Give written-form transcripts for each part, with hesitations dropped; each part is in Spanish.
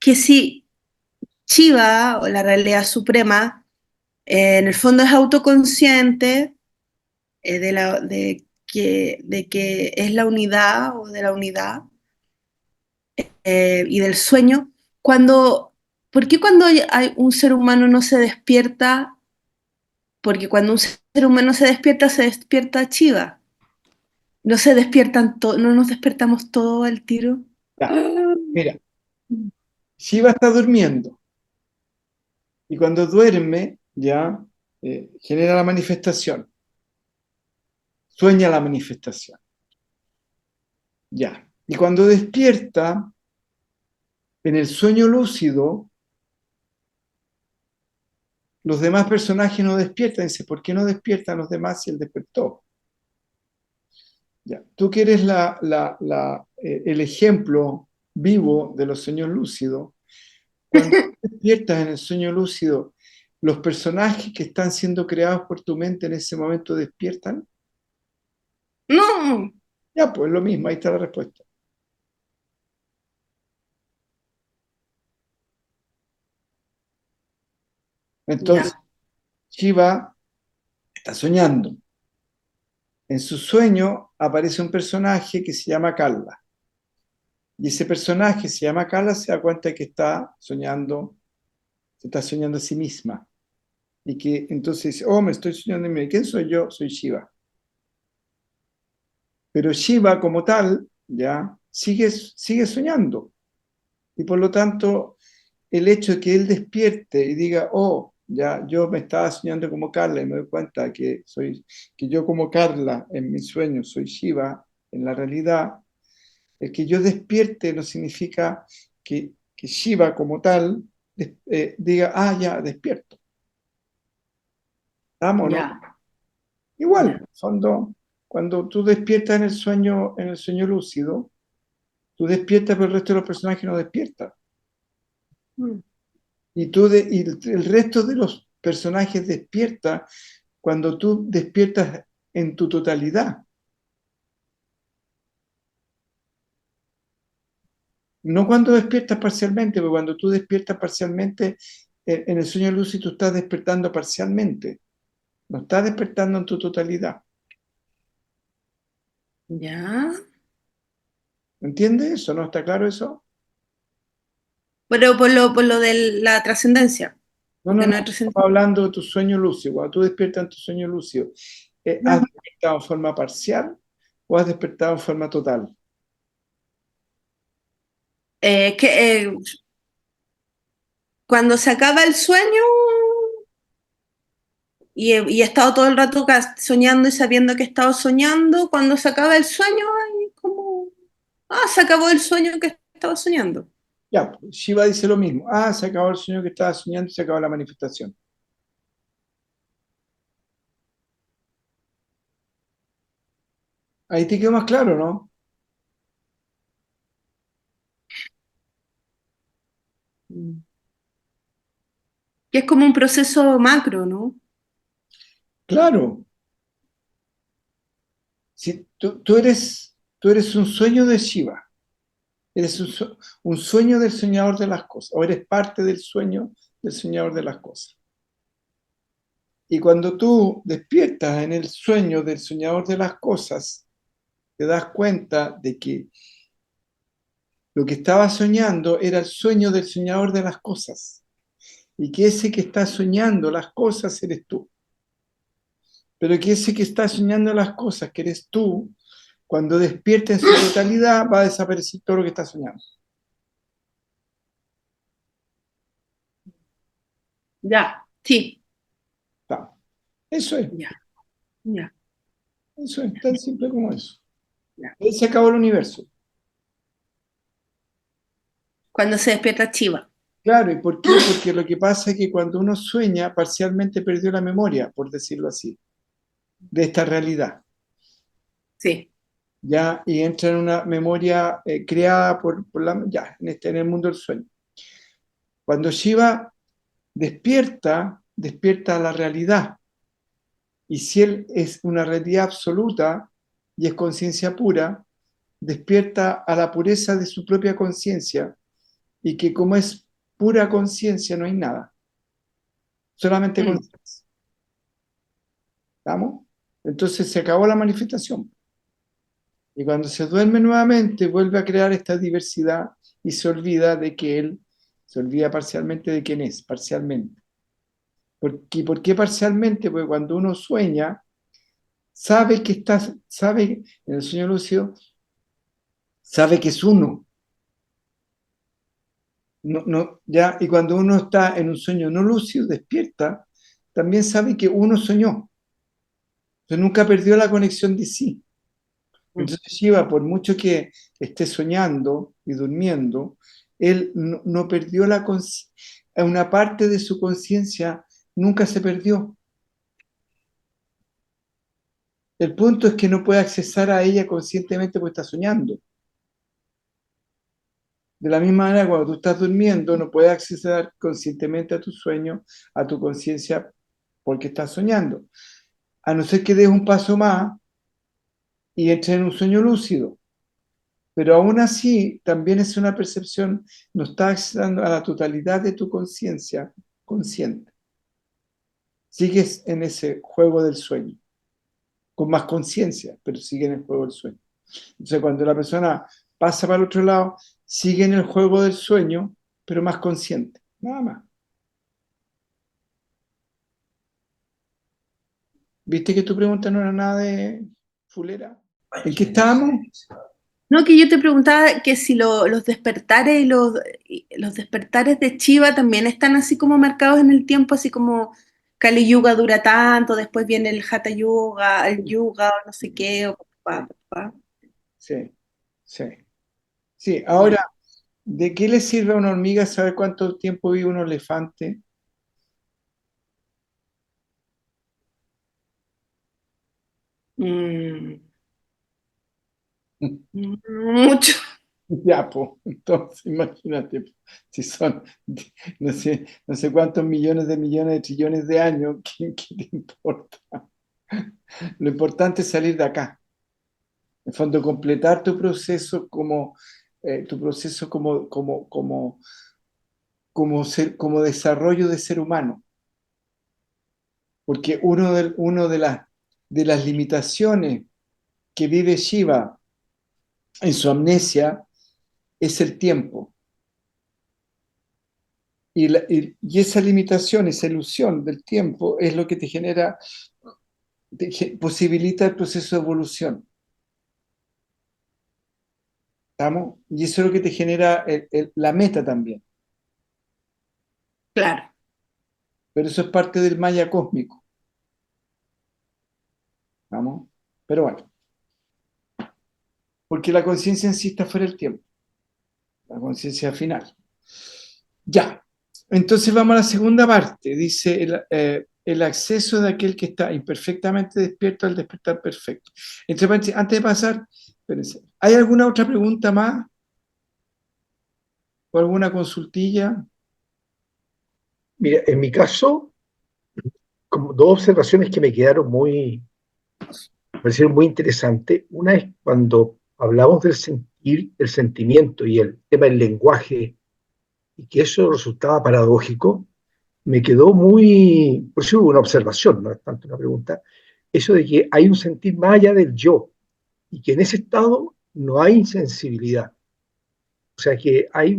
que si Shiva, o la realidad suprema, en el fondo es autoconsciente de que es la unidad o de la unidad y del sueño, cuando, ¿por qué cuando hay un ser humano no se despierta? Porque cuando un ser humano se despierta Shiva. No se despiertan no nos despertamos todo al tiro. Ya, Ah, mira, Shiva está durmiendo y cuando duerme ya genera la manifestación, sueña la manifestación, ya. Y cuando despierta, en el sueño lúcido, los demás personajes no despiertan. Dice, ¿por qué no despiertan los demás si él despertó? Ya. Tú que eres el ejemplo vivo de los sueños lúcidos, cuando despiertas en el sueño lúcido, los personajes que están siendo creados por tu mente en ese momento despiertan. no, Ya, pues lo mismo, ahí está la respuesta. Entonces, ya, Shiva está soñando. En su sueño aparece un personaje que se llama Kala. Y ese personaje se llama Kala, se da cuenta de que se está soñando a sí misma. Y que entonces dice, oh, me estoy soñando en mí. ¿Quién soy yo? Soy Shiva. Pero Shiva como tal, ya, sigue soñando. Y por lo tanto, el hecho de que él despierte y diga, oh, ya, yo me estaba soñando como Carla y me doy cuenta que yo como Carla en mi sueño soy Shiva, en la realidad, el que yo despierte no significa que Shiva como tal diga, ah, ya, despierto. ¿Estamos, no? ya, Igual, ya. cuando tú despiertas en el sueño lúcido, tú despiertas, pero el resto de los personajes no despiertan. Mm. Y el resto de los personajes despierta cuando tú despiertas en tu totalidad. No cuando despiertas parcialmente, porque cuando tú despiertas parcialmente, en el sueño lúcido tú estás despertando parcialmente, no estás despertando en tu totalidad. Ya. ¿Entiendes eso? ¿No está claro eso? Pero por lo de la trascendencia, No, no, porque no. no hay Estamos trascendencia. hablando de tu sueño lúcido. Cuando tú despiertas en tu sueño lúcido, ¿has despertado en forma parcial o has despertado en forma total? Que cuando se acaba el sueño y he estado todo el rato soñando y sabiendo que he estado soñando, cuando se acaba el sueño, ay, como, se acabó el sueño que estaba soñando. Ya, pues, Shiva dice lo mismo. Ah, se acabó el sueño que estaba soñando y se acabó la manifestación. Ahí te quedó más claro, ¿no? Mm. Que es como un proceso macro, ¿no? Claro. Si tú eres un sueño de Shiva, eres un sueño del soñador de las cosas, o eres parte del sueño del soñador de las cosas. Y cuando tú despiertas en el sueño del soñador de las cosas, te das cuenta de que lo que estaba soñando era el sueño del soñador de las cosas, y que ese que está soñando las cosas eres tú. Pero que ese que está soñando las cosas, que eres tú, cuando despierte en su totalidad, va a desaparecer todo lo que está soñando. Ya, sí, Está. ya, ya, Eso es tan simple como eso. ya. Ahí se acabó el universo. Cuando se despierta Chiva. Claro, ¿y por qué? Porque lo que pasa es que cuando uno sueña, parcialmente perdió la memoria, por decirlo así, de esta realidad. Sí, Ya, y entra en una memoria creada ya, en el mundo del sueño. Cuando Shiva despierta, despierta a la realidad. Y si él es una realidad absoluta y es conciencia pura, despierta a la pureza de su propia conciencia y que como es pura conciencia no hay nada, solamente Mm, conciencia. ¿Estamos? Entonces se acabó la manifestación. Y cuando se duerme nuevamente, vuelve a crear esta diversidad y se olvida de que él, se olvida parcialmente de quién es, parcialmente. ¿Por qué parcialmente? Porque cuando uno sueña, sabe que está, sabe, en el sueño lúcido, sabe que es uno. No, no, ya, y cuando uno está en un sueño no lúcido, despierta, también sabe que uno soñó. Entonces nunca perdió la conexión de sí. mm. Entonces Shiva, por mucho que esté soñando y durmiendo, él no perdió la conciencia, una parte de su conciencia nunca se perdió. El punto es que no puede accesar a ella conscientemente porque está soñando. De la misma manera, cuando tú estás durmiendo, no puedes acceder conscientemente a tu sueño, a tu conciencia, porque estás soñando. A no ser que des un paso más y entres en un sueño lúcido. Pero aún así, también es una percepción, no está accediendo a la totalidad de tu conciencia consciente. Sigues en ese juego del sueño, con más conciencia, pero sigue en el juego del sueño. Entonces, cuando la persona pasa para el otro lado, sigue en el juego del sueño, pero más consciente, nada más. ¿Viste que tu pregunta no era nada de fulera? ¿En qué estábamos? No, que yo te preguntaba que si los despertares y los despertares de Chiva también están así como marcados en el tiempo, así como Kali Yuga dura tanto, después viene el Hatha Yuga, el Yuga o no sé qué, o pa. Sí, sí. Sí, Ya. ahora, ¿de qué le sirve a una hormiga saber cuánto tiempo vive un elefante? Mm, mucho. Ya, pues, entonces imagínate, si son no sé cuántos millones de trillones de años, ¿qué te importa? Lo importante es salir de acá. En el fondo, completar tu proceso como desarrollo de ser humano. Porque de las limitaciones que vive Shiva en su amnesia es el tiempo. Y esa limitación, esa ilusión del tiempo es lo que te genera, posibilita el proceso de evolución. ¿Estamos? Y eso es lo que te genera la meta también. Claro, Pero eso es parte del maya cósmico. ¿Estamos? Pero bueno, porque la conciencia en sí está fuera del tiempo, la conciencia final. Ya, entonces vamos a la segunda parte. Dice el acceso de aquel que está imperfectamente despierto al despertar perfecto. Entre paréntesis, antes de pasar, espérense, ¿hay alguna otra pregunta más o alguna consultilla? Mira, en mi caso, como dos observaciones que me quedaron me parecieron muy interesantes. Una es cuando hablamos del sentir, el sentimiento y el tema del lenguaje, y que eso resultaba paradójico, me quedó por eso una observación, no es tanto una pregunta, eso de que hay un sentir más allá del yo, y que en ese estado no hay insensibilidad. O sea que hay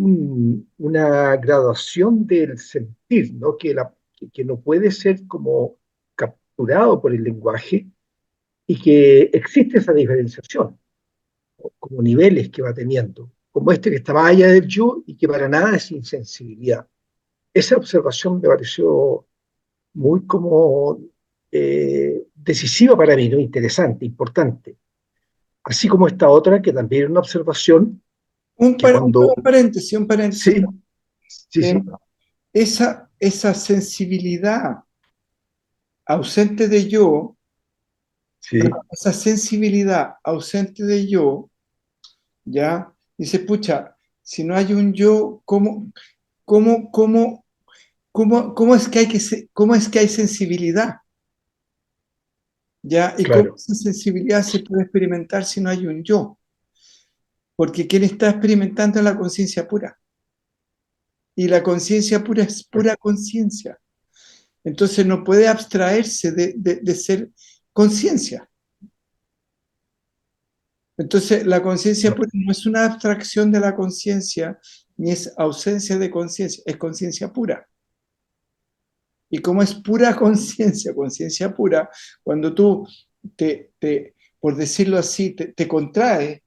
una graduación del sentir, ¿no? Que no puede ser como capturado por el lenguaje y que existe esa diferenciación, como niveles que va teniendo, como este que está más allá del yo y que para nada es insensibilidad. Esa observación me pareció muy como decisiva para mí, ¿no? Interesante, importante. Así como esta otra, que también es una observación que cuando... Un paréntesis. Sí, sí, Eh, sí, esa sensibilidad ausente de yo, sí, esa sensibilidad ausente de yo, ¿ya? Dice, pucha, si no hay un yo, cómo, cómo, cómo es que cómo es que hay sensibilidad? ¿Ya? ¿Y cómo claro. esa sensibilidad se puede experimentar si no hay un yo? Porque quien está experimentando es la conciencia pura. y la conciencia pura es pura conciencia. Entonces no puede abstraerse de ser conciencia. Entonces la conciencia pura no es una abstracción de la conciencia, ni es ausencia de conciencia, es conciencia pura. Y como es pura conciencia, conciencia pura, cuando tú por decirlo así, te contraes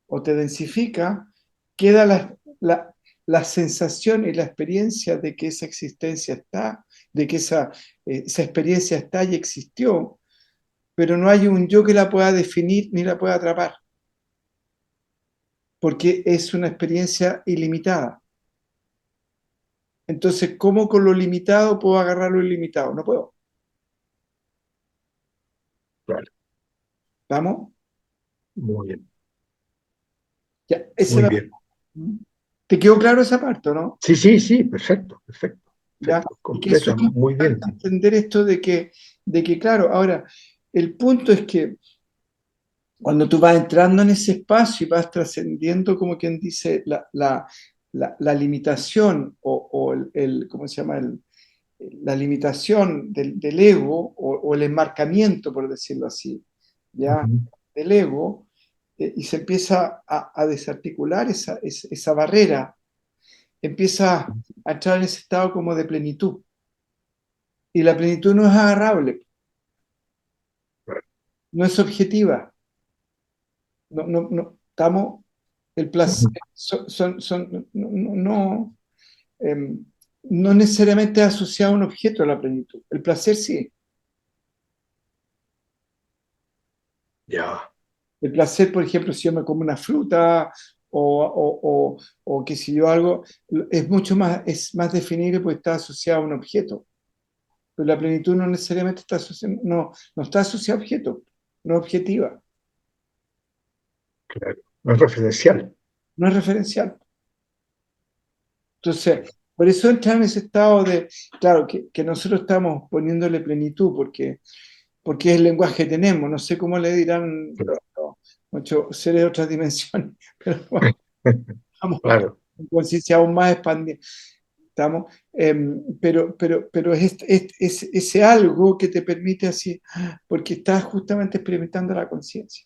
o te densifica, queda la sensación y la experiencia de que esa existencia está, de que esa experiencia está y existió, pero no hay un yo que la pueda definir ni la pueda atrapar, porque es una experiencia ilimitada. Entonces, ¿cómo con lo limitado puedo agarrar lo ilimitado? No puedo. Claro, ¿Vamos? muy bien, Ya, esa muy era. bien. ¿Te quedó claro esa parte, no? Sí, sí, sí, perfecto, perfecto, ¿Ya? perfecto, Y que es completa, súper muy bien. importante entender esto de que, claro, ahora, el punto es que cuando tú vas entrando en ese espacio y vas trascendiendo, como quien dice, la limitación o ¿cómo se llama? La limitación del ego o el enmarcamiento, por decirlo así, ¿ya? Ujú. Del ego, y se empieza a desarticular esa barrera, empieza a entrar en ese estado como de plenitud. Y la plenitud no es agarrable, Claro. no es objetiva, no, estamos, el placer, Ujú. no, no necesariamente asociado a un objeto a la plenitud. El placer sí. Ya, El placer, por ejemplo, si yo me como una fruta o que si yo algo, es más definible porque está asociado a un objeto. Pero la plenitud no necesariamente está asociada, no está asociada a objeto, no es objetiva, claro. No es referencial. no es referencial. Entonces, por eso entrar en ese estado de, claro, que nosotros estamos poniéndole plenitud, porque es el lenguaje que tenemos. No sé cómo le dirán Claro. muchos seres de otras dimensiones, pero bueno, estamos Claro, en conciencia aún más expandida. Estamos, pero es ese algo que te permite así, porque estás justamente experimentando la conciencia.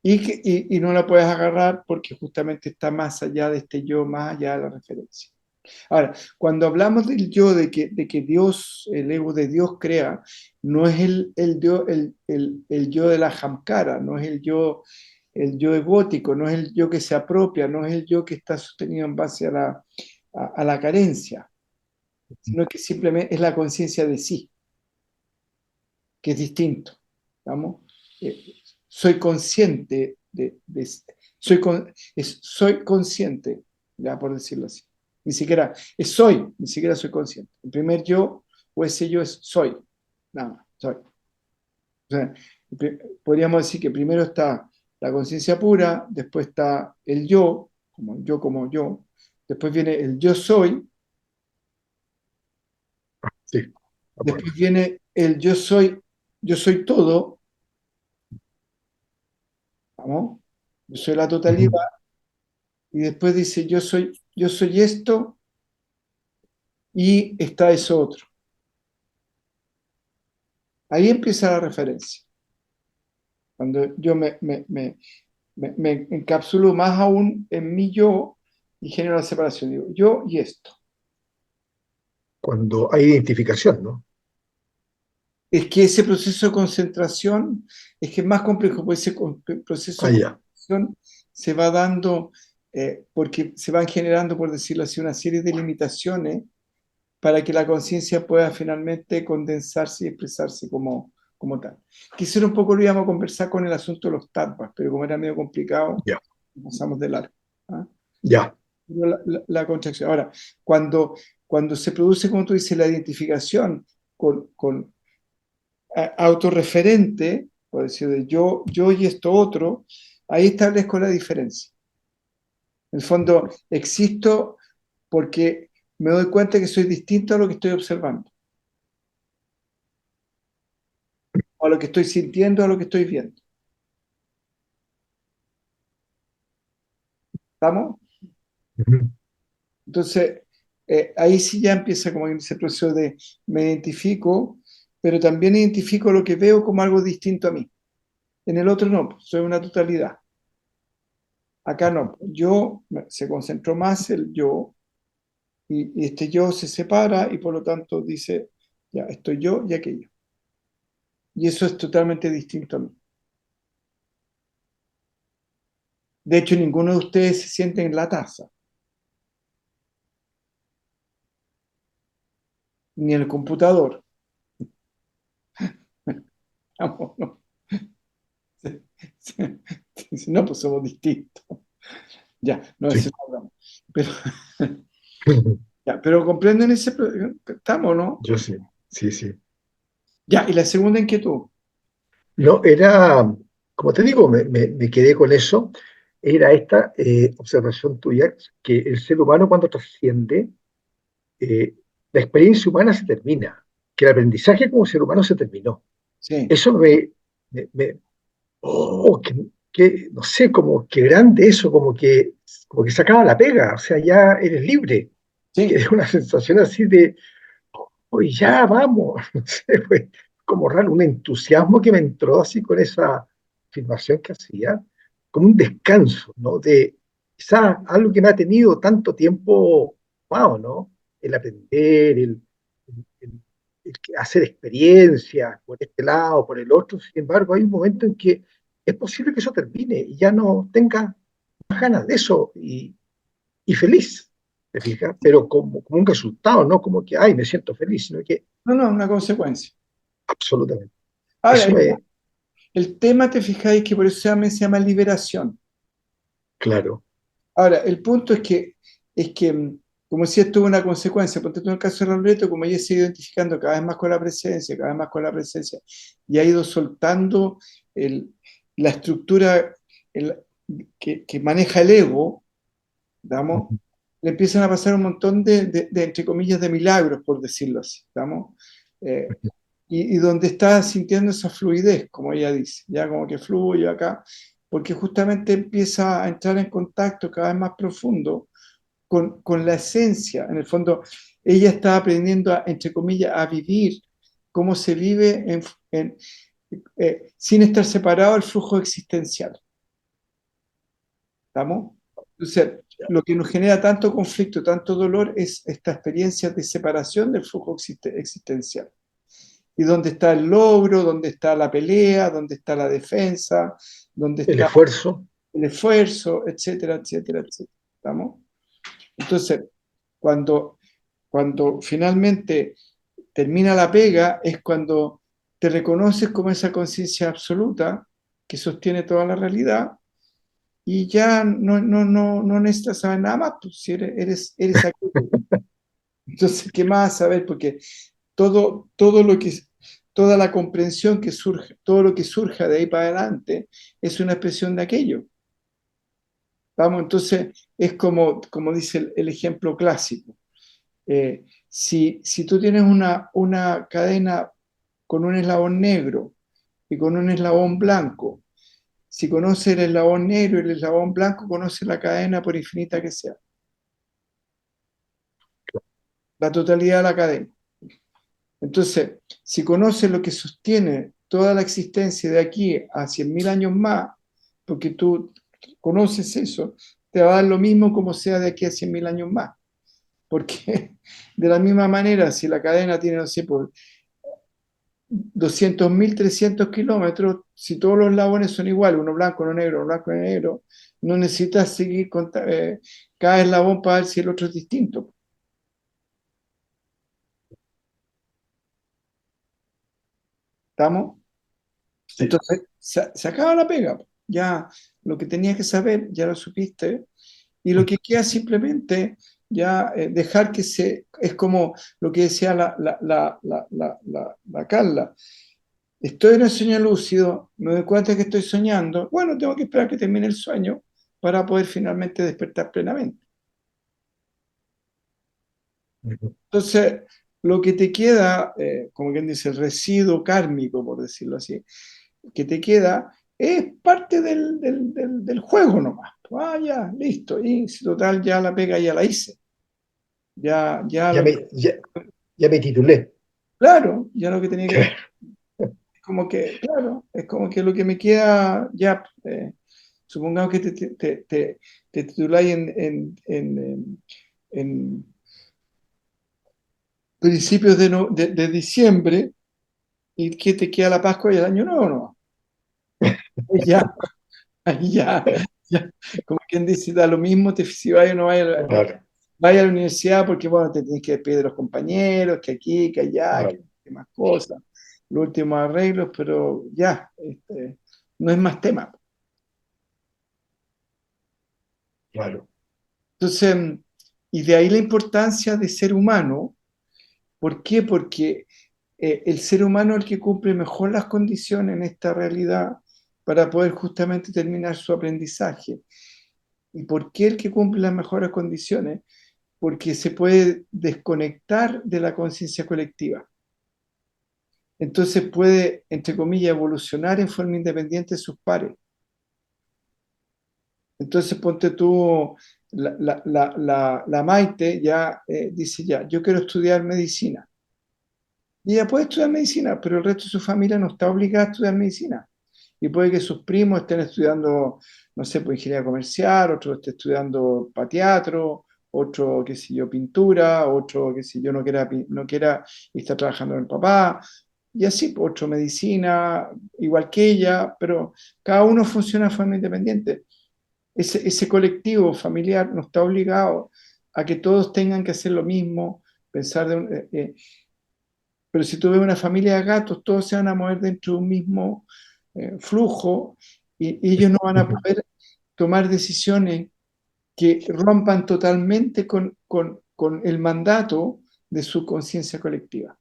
Y no la puedes agarrar porque justamente está más allá de este yo, más allá de la referencia. Ahora, cuando hablamos del yo, de que Dios, el ego de Dios crea, no es el yo de la jamcara, no es el yo egótico, no es el yo que se apropia, no es el yo que está sostenido en base a la carencia, sino que simplemente es la conciencia de sí, que es distinto. ¿Vamos? Eh, soy consciente soy consciente, ya por decirlo así. Ni siquiera es soy, ni siquiera soy consciente. El primer yo o ese yo es soy, nada más, soy. O sea, podríamos decir que primero está la conciencia pura, después está el como yo, después viene el yo soy, sí, de acuerdo. después viene el yo soy todo, ¿vamos? Yo soy la totalidad, Ujú. y después dice yo soy esto y está eso otro. Ahí empieza la referencia. Cuando yo me encapsulo más aún en mi yo y genero la separación. Digo, yo y esto. Cuando hay identificación, ¿no? Es que ese proceso de concentración es que es más complejo, porque ese proceso Ah, de ya, concentración se va dando, porque se van generando, por decirlo así, una serie de limitaciones para que la conciencia pueda finalmente condensarse y expresarse como tal. Quisiera un poco lo íbamos a conversar con el asunto de los tattvas, pero como era medio complicado, ya, pasamos de largo. ¿Ah? ya. Pero la contracción. Ahora, cuando se produce, como tú dices, la identificación con autorreferente, por decir de yo y esto otro, ahí establezco la diferencia. En el fondo, existo porque me doy cuenta que soy distinto a lo que estoy observando, a lo que estoy sintiendo, a lo que estoy viendo. ¿Estamos? Ujú. Entonces, ahí sí ya empieza como ese proceso de me identifico, pero también identifico lo que veo como algo distinto a mí. En el otro no, pues, soy una totalidad. Acá no, se concentró más el yo y este yo se separa y por lo tanto dice, ya, estoy yo y aquello. Y eso es totalmente distinto a mí. De hecho, ninguno de ustedes se siente en la taza, ni en el computador. Vamos, no. Dice, no, pues somos distintos. Ya, no, Sí. eso no hablamos. Pero, ya, pero comprenden estamos, ¿no? Yo sí, sí, sí. Ya, y la segunda inquietud. No, como te digo, me quedé con eso. Era esta observación tuya, que el ser humano cuando trasciende, eh, la experiencia humana se termina, que el aprendizaje como ser humano se terminó. Sí, Eso me, me- oh, no sé, como que grande eso, como que se acaba la pega, o sea, ya eres libre, que sí. es una sensación así de, hoy ya vamos, no sé, fue como raro, un entusiasmo que me entró así con esa afirmación que hacía, como un descanso, ¿no? De quizás algo que me ha tenido tanto tiempo, wow, ¿no? El aprender, el- hacer experiencias por este lado, por el otro. Sin embargo, hay un momento en que es posible que eso termine y ya no tenga más ganas de eso y feliz, ¿te fijas? Pero como un resultado, no como que, ay, me siento feliz, sino que No, no, una consecuencia. absolutamente. Ahora, Eso me, el tema, te fijáis que por eso se llama liberación. claro, Ahora, el punto es que, como si esto es una consecuencia, ponte tú en el caso de Robleto, como ella se ha ido identificando cada vez más con la presencia, cada vez más con la presencia, y ha ido soltando el- la estructura el- que maneja el ego, ¿damos? Le empiezan a pasar un montón entre comillas, de milagros, por decirlo así, ¿estamos? Eh, y donde está sintiendo esa fluidez, como ella dice, ya como que fluye acá, porque justamente empieza a entrar en contacto cada vez más profundo con la esencia. En el fondo, ella está aprendiendo, entre comillas, a vivir cómo se vive sin estar separado del flujo existencial. ¿Estamos? Entonces, lo que nos genera tanto conflicto, tanto dolor, es esta experiencia de separación del flujo existencial. Y dónde está el logro, dónde está la pelea, dónde está la defensa, dónde el está esfuerzo, el esfuerzo, etcétera, etcétera, etcétera. ¿Estamos? Entonces, cuando, cuando finalmente termina la pega, es cuando te reconoces como esa conciencia absoluta que sostiene toda la realidad y ya no necesitas saber nada más, pues si eres aquello. Entonces, ¿qué más saber? Porque todo lo que, toda la comprensión que surge, todo lo que surja de ahí para adelante es una expresión de aquello. Vamos, entonces es como dice el ejemplo clásico. Si tú tienes una cadena con un eslabón negro y con un eslabón blanco, si conoces el eslabón negro y el eslabón blanco, conoces la cadena por infinita que sea, la totalidad de la cadena. Entonces, si conoces lo que sostiene toda la existencia de aquí a 100.000 años más, porque tú conoces eso, te va a dar lo mismo como sea de aquí a 100.000 años más. Porque de la misma manera, si la cadena tiene, no sé, por 200.000, 300 kilómetros, si todos los eslabones son iguales, uno blanco, uno negro, uno blanco, uno negro, no necesitas seguir cada eslabón para ver si el otro es distinto. ¿Estamos? sí. Entonces, se acaba la pega. Ya lo que tenías que saber, ya lo supiste. Y lo que queda simplemente ya dejar es como lo que decía la Carla. Estoy en el sueño lúcido, me doy cuenta que estoy soñando. Bueno, tengo que esperar que termine el sueño para poder finalmente despertar plenamente. Ujú. Entonces, lo que te queda, como quien dice, el residuo kármico, por decirlo así, que te queda es parte del juego nomás. Ah, ya, listo. Y si total ya la pega ya la hice. Ya Ya lo que, me, ya, ya me titulé. claro, ya lo que tenía que hacer. Es como que, claro, es como que lo que me queda ya, supongamos que te tituláis en principios de diciembre y que te queda la Pascua y el Año Nuevo, ¿no? Ya, ahí ya, como quien dice, da lo mismo si vaya o no Claro, vaya a la universidad porque, bueno, te tienes que despedir de los compañeros, que aquí, que allá, claro, que más cosas, los últimos arreglos, pero ya, no es más tema. claro. Entonces, y de ahí la importancia de ser humano. ¿Por qué? Porque el ser humano es el que cumple mejor las condiciones en esta realidad para poder justamente terminar su aprendizaje. ¿Y por qué el que cumple las mejores condiciones? Porque se puede desconectar de la conciencia colectiva. Entonces puede, entre comillas, evolucionar en forma independiente de sus pares. Entonces ponte tú, la Maite ya dice ya, yo quiero estudiar medicina. Y ella puede estudiar medicina, pero el resto de su familia no está obligada a estudiar medicina. Y puede que sus primos estén estudiando, no sé, pues ingeniería comercial, otro esté estudiando para teatro, otro, qué sé yo, pintura, otro, qué sé yo, no quiera y está trabajando en el papá, y así, pues, otro medicina, igual que ella, pero cada uno funciona de forma independiente. Ese colectivo familiar no está obligado a que todos tengan que hacer lo mismo, pensar pero si tú ves una familia de gatos, todos se van a mover dentro de un mismo flujo y ellos no van a poder tomar decisiones que rompan totalmente con el mandato de su conciencia colectiva.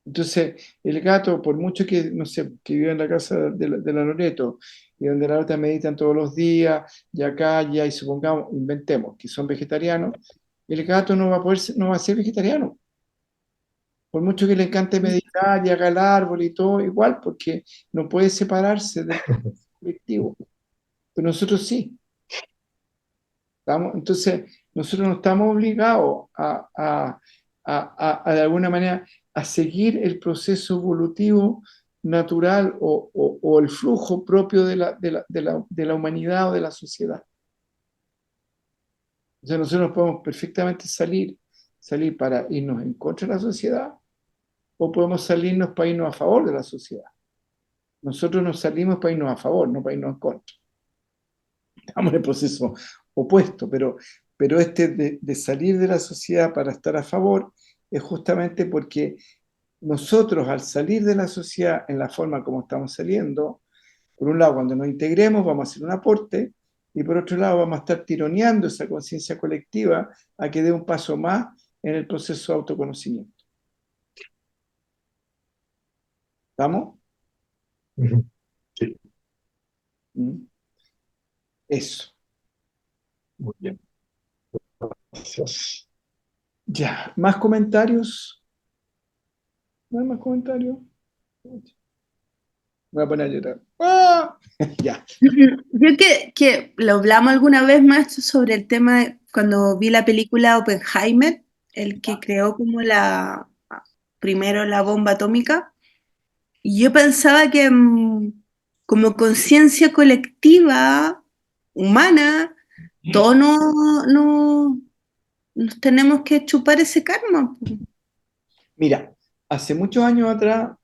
Entonces, el gato, por mucho que, no sé, que vive en la casa de la Loreto, y donde la Loreto meditan todos los días, y acá, ya, y supongamos, inventemos que son vegetarianos, el gato no va a poder, no va a ser vegetariano por mucho que le encante meditar y haga el árbol y todo, igual, porque no puede separarse del colectivo. Pero nosotros sí. Entonces, nosotros no estamos obligados de alguna manera, a seguir el proceso evolutivo natural o el flujo propio de la humanidad o de la sociedad. O sea, nosotros podemos perfectamente salir para irnos en contra de la sociedad o podemos salirnos para irnos a favor de la sociedad. Nosotros nos salimos para irnos a favor, no para irnos en contra. Estamos en el proceso opuesto, pero este de salir de la sociedad para estar a favor es justamente porque nosotros al salir de la sociedad en la forma como estamos saliendo, por un lado cuando nos integremos vamos a hacer un aporte y por otro lado vamos a estar tironeando esa conciencia colectiva a que dé un paso más en el proceso de autoconocimiento. ¿Estamos? Ujú. Sí, ¿Mm? Eso. muy bien. Gracias. Ya, ¿más comentarios? ¿No hay más comentarios? Me voy a poner a llorar. ¡Ah! Ya. Yo que lo hablamos alguna vez más sobre el tema cuando vi la película Oppenheimer, el que creó como primero la bomba atómica, y yo pensaba que como conciencia colectiva, humana, todos nos tenemos que chupar ese karma. Mira, hace muchos años atrás,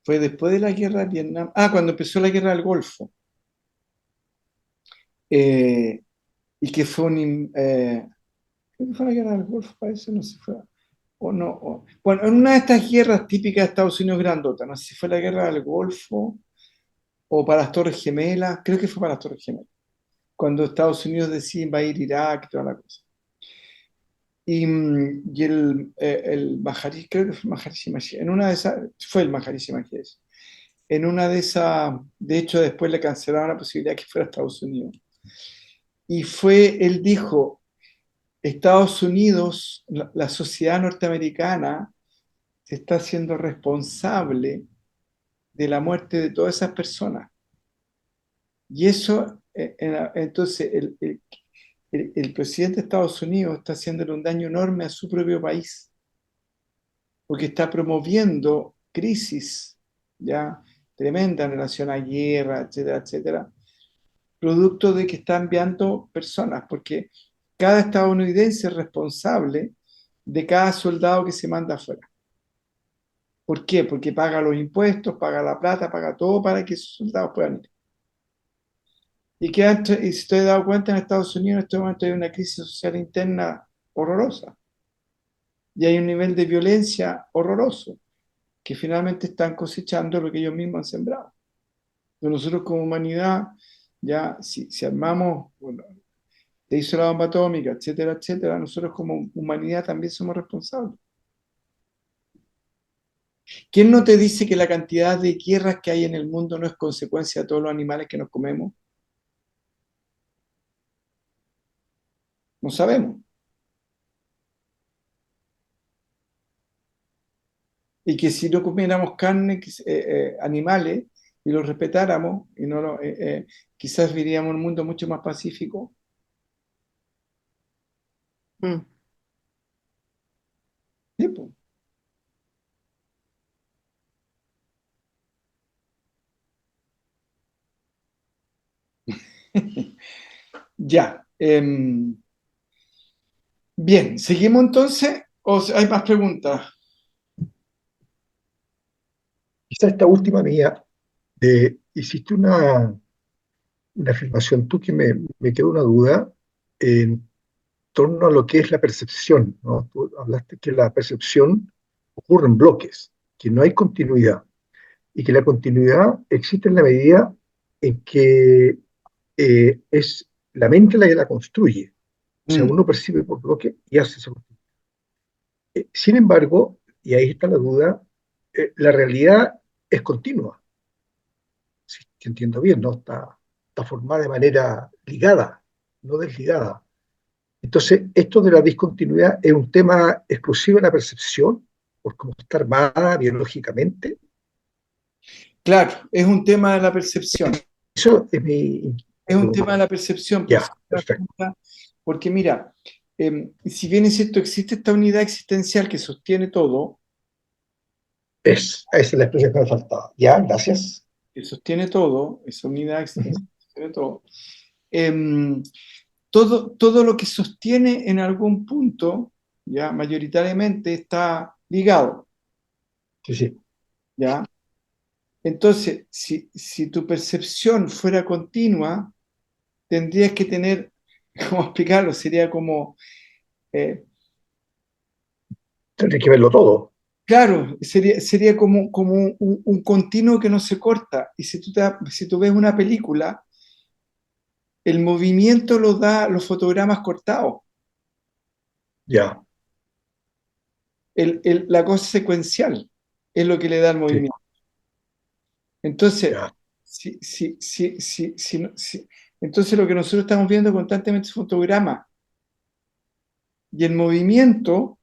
fue después de la guerra de Vietnam, cuando empezó la guerra del Golfo, eh, y que fue creo que fue la guerra del Golfo, parece, no sé si fue, o no, bueno, en una de estas guerras típicas de Estados Unidos grandota, no sé si fue la guerra del Golfo o para las Torres Gemelas, creo que fue para las Torres Gemelas, cuando Estados Unidos decide invadir Irak y toda la cosa. Y el Maharishi, creo que fue Maharishi Mahesh, en una de esas, fue el Maharishi Mahesh, en una de esas, de hecho después le cancelaron la posibilidad que fuera a Estados Unidos. Y él dijo, Estados Unidos, la sociedad norteamericana, se está haciendo responsable de la muerte de todas esas personas. Y eso, entonces, el presidente de Estados Unidos está haciéndole un daño enorme a su propio país, porque está promoviendo crisis, ya tremenda en relación a guerra, etcétera, etcétera, producto de que está enviando personas, porque cada estadounidense es responsable de cada soldado que se manda afuera. ¿Por qué? Porque paga los impuestos, paga la plata, paga todo para que esos soldados puedan ir. Y si te has dado cuenta, en Estados Unidos en este momento hay una crisis social interna horrorosa. Y hay un nivel de violencia horroroso, que finalmente están cosechando lo que ellos mismos han sembrado. Pero nosotros como humanidad, ya si armamos, bueno, te hizo la bomba atómica, etcétera, etcétera, nosotros como humanidad también somos responsables. ¿Quién no te dice que la cantidad de guerras que hay en el mundo no es consecuencia de todos los animales que nos comemos? No sabemos. Y que si no comiéramos carne, animales, y los respetáramos, y no quizás viviríamos en un mundo mucho más pacífico. Mm. Sí, po. Ya. Bien, ¿seguimos entonces? ¿O hay más preguntas? Quizá esta última mía, hiciste una afirmación tú que me quedó una duda en torno a lo que es la percepción, ¿no? Tú hablaste que la percepción ocurre en bloques, que no hay continuidad y que la continuidad existe en la medida en que es la mente la que la construye. O sea, Mm, uno percibe por bloque y hace esa construcción. Sin embargo, y ahí está la duda, la realidad es continua, si entiendo bien, ¿no? Está formada de manera ligada, no desligada. Entonces, esto de la discontinuidad es un tema exclusivo de la percepción, por cómo está armada biológicamente. claro, es un tema de la percepción. Eso es mi Es un tema pregunta. de la percepción, Ya, perfecto. porque mira, si bien es cierto, existe esta unidad existencial que sostiene todo, Esa es la expresión que me faltaba. Ya, gracias. esa unidad Ujú. existencial que sostiene todo, em, todo lo que sostiene en algún punto, ya mayoritariamente está ligado, Sí, sí, ¿ya? Entonces, si tu percepción fuera continua, tendrías que tener, ¿cómo explicarlo? Sería como, eh, tendré que verlo todo. claro, sería como un continuo que no se corta. Y si tú ves una película, el movimiento lo da los fotogramas cortados, Ya, la cosa secuencial es lo que le da el sí, movimiento. Entonces, ya, entonces lo que nosotros estamos viendo constantemente es fotograma y el movimiento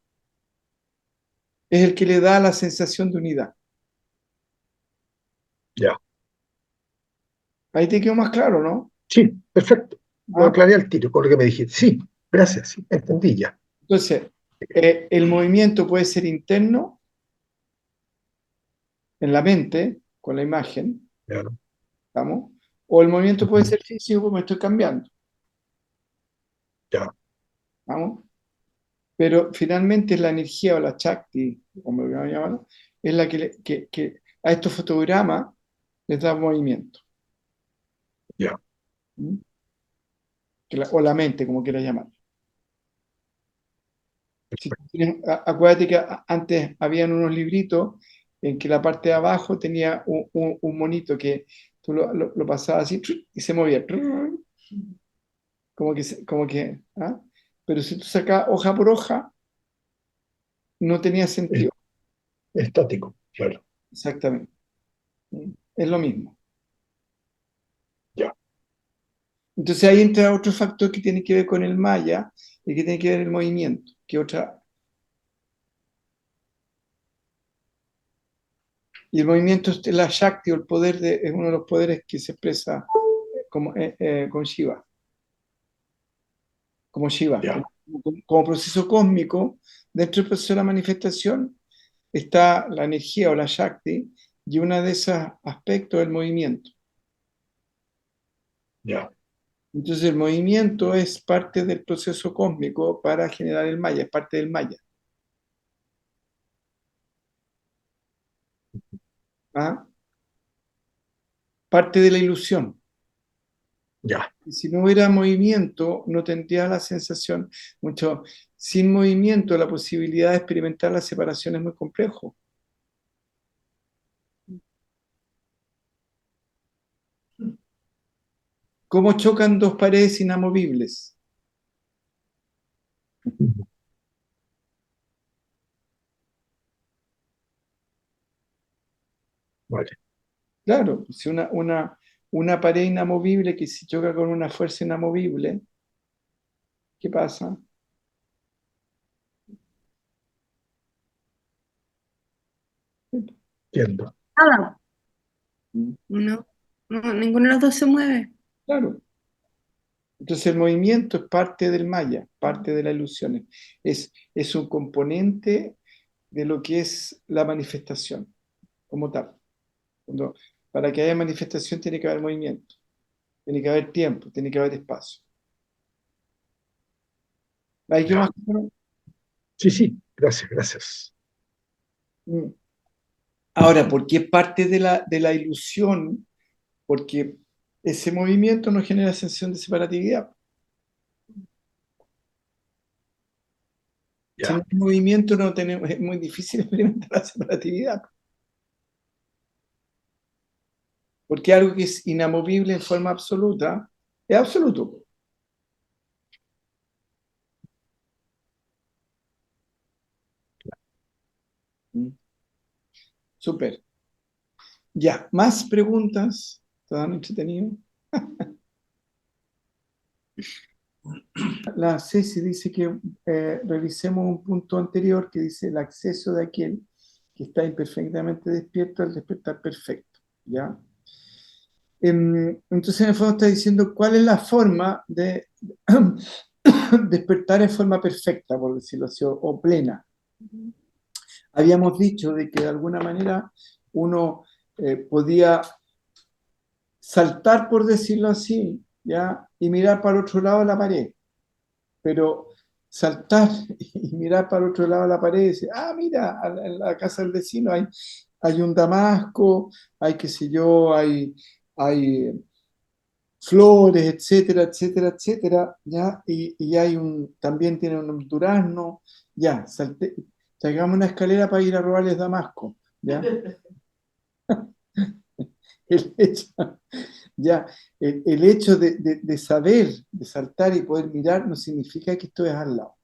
es el que le da la sensación de unidad. ya. Ahí te quedó más claro, ¿no? Sí, perfecto. Lo ¿Ah? aclaré al tiro con lo que me dijiste. Sí, gracias, sí, entendí ya. Entonces, el movimiento puede ser interno en la mente, con la imagen, Ya, ¿estamos? O el movimiento puede ujú, ser físico, como estoy cambiando, ya, ¿estamos? Pero finalmente es la energía o la Shakti, como lo llaman, es la que a estos fotogramas les da movimiento, ya, ¿m? O la mente, como quieras llamar. Si tú acuérdate que antes habían unos libritos en que la parte de abajo tenía un monito que tú lo pasabas así y se movía. ¿Ah? Pero si tú sacas hoja por hoja, no tenía es sentido. estático, claro, Exactamente. ¿Mm? Es lo mismo. ya, Entonces ahí entra otro factor que tiene que ver con el maya y que tiene que ver el movimiento, que otra. Y el movimiento, la Shakti o el poder es uno de los poderes que se expresa con Shiva, como Shiva, Ya, como proceso cósmico. Dentro del proceso de la manifestación está la energía o la Shakti, y uno de esos aspectos es el movimiento. ya, Entonces el movimiento es parte del proceso cósmico para generar el Maya, es parte del Maya. ¿Ah? Parte de la ilusión. ya, Y si no hubiera movimiento, no tendría la sensación, sin movimiento, la posibilidad de experimentar la separación es muy complejo. ¿Cómo chocan dos paredes inamovibles? vale. Claro, si una pared inamovible que se choca con una fuerza inamovible, ¿qué pasa? Entiendo. Nada, no, no, ninguno de los dos se mueve. Claro. Entonces el movimiento es parte del Maya, parte de las ilusiones. Es un componente de lo que es la manifestación como tal. Cuando- para que haya manifestación tiene que haber movimiento, tiene que haber tiempo, tiene que haber espacio. ¿Hay que Ya. más? Sí, sí, gracias, gracias. Mm. Ahora, ¿por qué parte de la ilusión? Porque ese movimiento no genera sensación de separatividad. Si no Ya, hay movimiento no tenemos, es muy difícil experimentar la separatividad, porque algo que es inamovible en forma absoluta es absoluto. Mm. Súper. Ya, más preguntas. ¿Estaban entretenidos? La Ceci dice que revisemos un punto anterior que dice el acceso de aquel que está imperfectamente despierto al despertar perfecto. ¿Ya? Entonces, en el fondo está diciendo cuál es la forma de despertar en forma perfecta, por decirlo así, o plena. Habíamos dicho de que de alguna manera uno podía saltar, por decirlo así, ¿ya? Y mirar para otro lado de la pared, pero saltar y mirar para otro lado de la pared y decir, ah, mira, en la casa del vecino hay un damasco, hay qué sé yo, hay flores, etcétera, etcétera, etcétera, ¿ya? Y hay también tiene un durazno, ya, traigamos una escalera para ir a robarles damasco, ¿ya? El hecho, ya, el hecho de saber, de saltar y poder mirar, no significa que esto es al lado,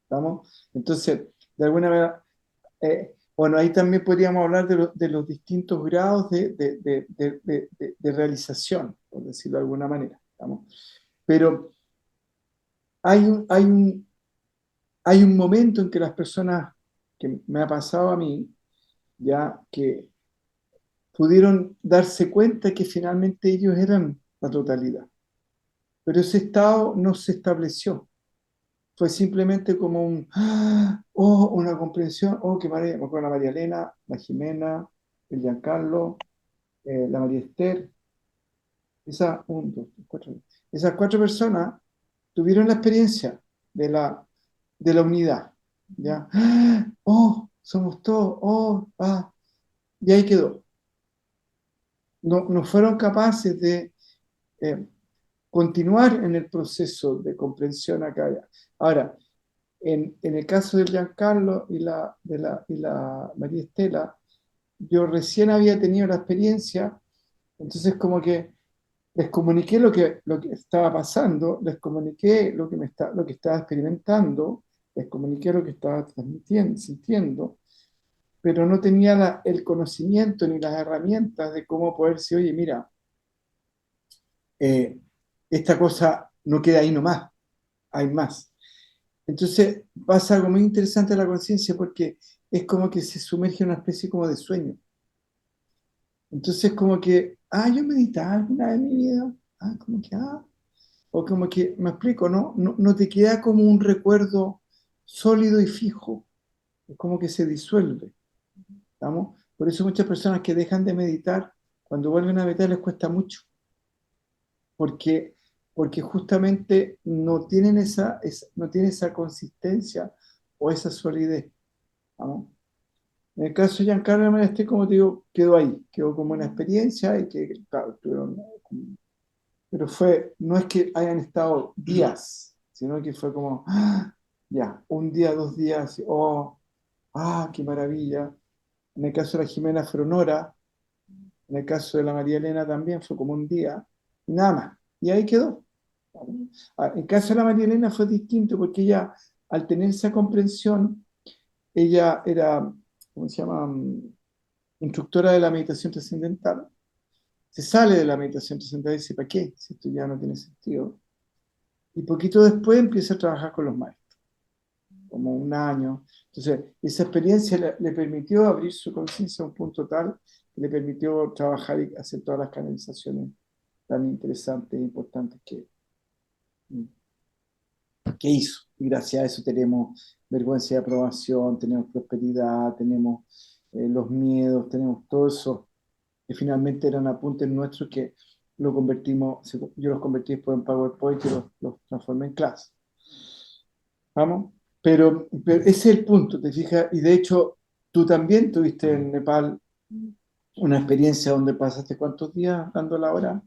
¿estamos? Entonces, de alguna manera, bueno, ahí también podríamos hablar de los distintos grados de realización, por decirlo de alguna manera, ¿estamos? Pero hay un, hay un, hay un momento en que las personas, que me ha pasado a mí, ya que pudieron darse cuenta que finalmente ellos eran la totalidad. Pero ese estado no se estableció. Fue simplemente como oh, una comprensión, oh, qué maravilla. Me acuerdo la María Elena, la Jimena, el Giancarlo, la María Esther, esas cuatro personas tuvieron la experiencia de de la unidad. ¿Ya? Oh, somos todos, oh, ah, y ahí quedó. No fueron capaces de eh, continuar en el proceso de comprensión acá. Ahora, en el caso de Giancarlo y la María Estela, yo recién había tenido la experiencia, entonces como que les comuniqué lo que estaba pasando, les comuniqué lo que estaba experimentando, les comuniqué lo que estaba transmitiendo, sintiendo, pero no tenía el conocimiento ni las herramientas de cómo poder decir, oye, mira, eh, esta cosa no queda ahí nomás, hay más. Entonces pasa algo muy interesante en la conciencia porque es como que se sumerge en una especie como de sueño. Entonces como que, yo meditaba alguna vez en mi vida, como que, o como que, me explico, ¿no? No te queda como un recuerdo sólido y fijo, es como que se disuelve, ¿estamos? Por eso muchas personas que dejan de meditar, cuando vuelven a meditar les cuesta mucho, porque, porque justamente no tienen esa consistencia o esa solidez, ¿estamos? En el caso de Giancarlo Menester, como te digo, quedó ahí, quedó como una experiencia y que, claro, pero no es que hayan estado días, sino que fue como, ya, un día, 2 días, qué maravilla. En el caso de la Jimena Fronora, en el caso de la María Elena también fue como un día, y nada más, y ahí quedó. En el caso de la María Elena fue distinto porque ella, al tener esa comprensión, ella era, ¿cómo se llama? Instructora de la meditación trascendental. Se sale de la meditación trascendental y dice, ¿para qué? Si esto ya no tiene sentido. Y poquito después empieza a trabajar con los maestros, como un año. Entonces, esa experiencia le permitió abrir su conciencia a un punto tal que le permitió trabajar y hacer todas las canalizaciones tan interesantes e importantes que hizo. Y gracias a eso tenemos vergüenza de aprobación, tenemos prosperidad, tenemos los miedos, tenemos todo eso que finalmente eran apuntes nuestros que yo los convertí después en PowerPoint y los transformé en clase. ¿Vamos? Pero ese es el punto, ¿te fijas? Y de hecho, tú también tuviste en Nepal una experiencia donde pasaste cuántos días dando la hora.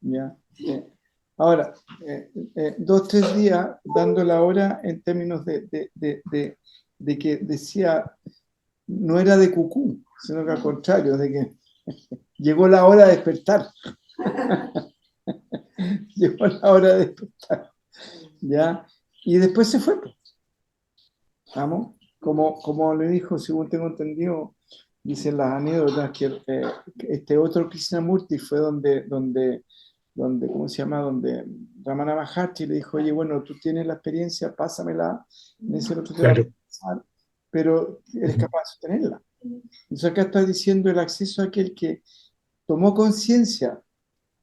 ¿Ya? Ahora, 2, 3 días dando la hora en términos de que decía, no era de cucú, sino que al contrario, de que llegó la hora de despertar. Llegó la hora de despertar. ¿Ya? Y después se fue. ¿Vamos? Como le dijo, según tengo entendido, dicen las anécdotas que este otro Krishnamurti fue donde, ¿cómo se llama? Donde Ramana Maharshi le dijo, oye, bueno, tú tienes la experiencia, pásamela, me dice el otro te va a Claro. pasar, pero eres capaz de tenerla. Entonces acá está diciendo el acceso a aquel que tomó conciencia,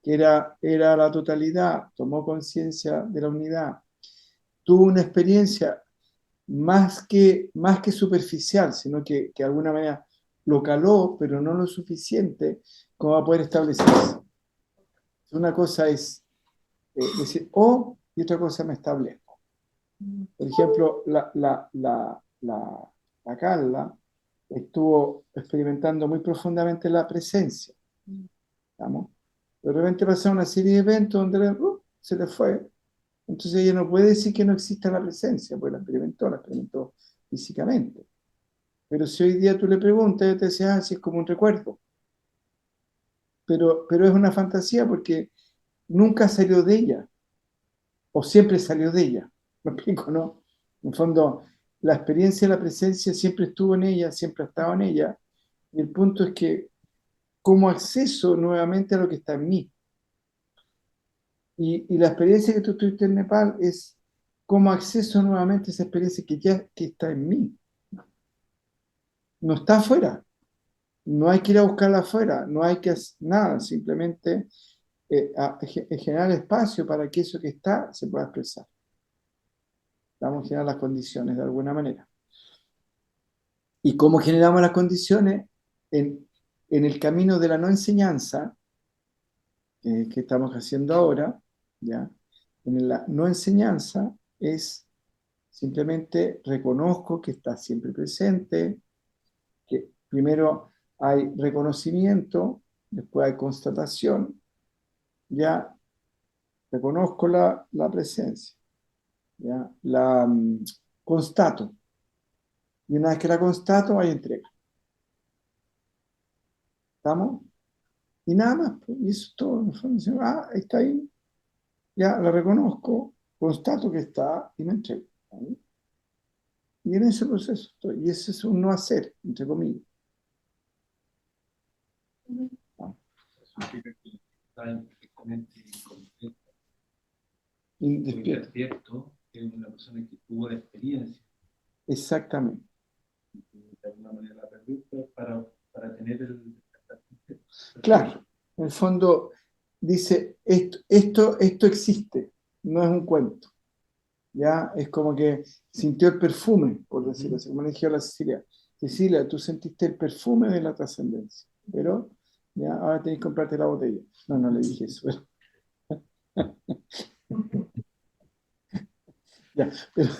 que era la totalidad, tomó conciencia de la unidad, tuvo una experiencia más que superficial, sino que de alguna manera lo caló, pero no lo suficiente como para poder establecerse. Una cosa es decir, y otra cosa me establezco. Por ejemplo, la Carla estuvo experimentando muy profundamente la presencia, ¿estamos? De repente pasaron una serie de eventos donde se le fue. Entonces ella no puede decir que no exista la presencia, porque la experimentó físicamente. Pero si hoy día tú le preguntas, ella te dice, sí, es como un recuerdo. Pero es una fantasía porque nunca salió de ella, o siempre salió de ella. ¿Me explico, no? En el fondo, la experiencia de la presencia siempre estuvo en ella, siempre ha estado en ella. Y el punto es que, como acceso nuevamente a lo que está en mí. Y la experiencia que tú tuviste en Nepal es como acceso nuevamente a esa experiencia que está en mí. No está afuera. No hay que ir a buscarla afuera, no hay que hacer nada, simplemente generar espacio para que eso que está se pueda expresar. Vamos a generar las condiciones de alguna manera. ¿Y cómo generamos las condiciones? En el camino de la no enseñanza, que estamos haciendo ahora, ¿ya? En la no enseñanza es simplemente reconozco que está siempre presente, que primero hay reconocimiento, después hay constatación, ya reconozco la presencia, ya la constato, y una vez que la constato hay entrega. ¿Estamos? Y nada más, pues, y eso es todo. En el fondo, está ahí, ya la reconozco, constato que está y me entrego. ¿Vale? Y en ese proceso estoy, y ese es un no hacer, entre comillas. ¿Vale? Eso significa que está perfectamente consciente, Y muy despierto. despierto, que es una persona que tuvo la experiencia, Exactamente. y que de alguna manera la perdiste para para tener el... Claro, en el fondo dice, esto existe, no es un cuento. ¿Ya? Es como que sintió el perfume, por decirlo así, como le dije a la Cecilia. Cecilia, tú sentiste el perfume de la trascendencia, pero ya ahora tenés que comprarte la botella. No, no le dije eso. Ya, pero,